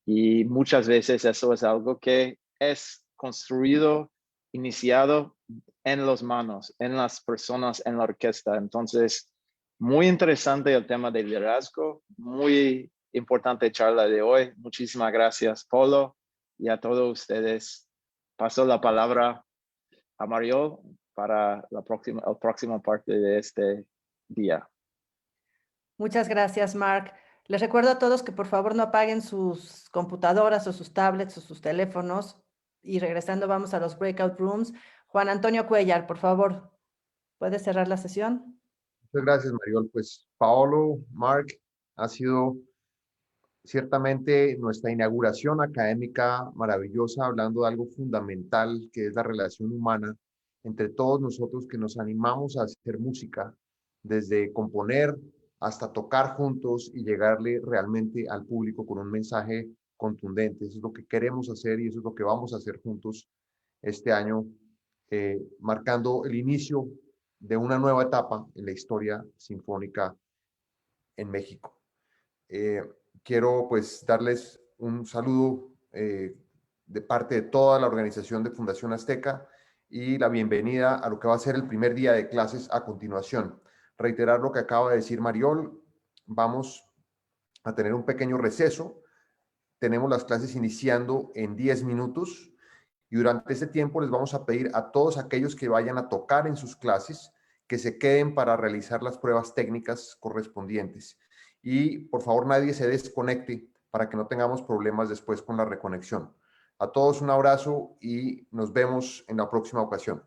y muchas veces eso es algo que es construido, iniciado en las manos, en las personas, en la orquesta. Entonces, muy interesante el tema del liderazgo, muy importante charla de hoy. Muchísimas gracias, Paulo, y a todos ustedes. Paso la palabra a Mariol para la próxima parte de este día. Muchas gracias, Mark. Les recuerdo a todos que por favor no apaguen sus computadoras o sus tablets o sus teléfonos. Y regresando vamos a los breakout rooms. Juan Antonio Cuellar, por favor, ¿puede cerrar la sesión? Muchas gracias, Mariol. Pues Paolo, Mark, ha sido ciertamente nuestra inauguración académica maravillosa, hablando de algo fundamental que es la relación humana entre todos nosotros que nos animamos a hacer música, desde componer hasta tocar juntos y llegarle realmente al público con un mensaje contundente. Eso es lo que queremos hacer y eso es lo que vamos a hacer juntos este año, marcando el inicio de una nueva etapa en la historia sinfónica en México. Quiero pues darles un saludo de parte de toda la organización de Fundación Azteca y la bienvenida a lo que va a ser el primer día de clases a continuación. Reiterar lo que acaba de decir Mariol, vamos a tener un pequeño receso, tenemos las clases iniciando en 10 minutos y durante este tiempo les vamos a pedir a todos aquellos que vayan a tocar en sus clases que se queden para realizar las pruebas técnicas correspondientes. Y por favor nadie se desconecte para que no tengamos problemas después con la reconexión. A todos un abrazo y nos vemos en la próxima ocasión.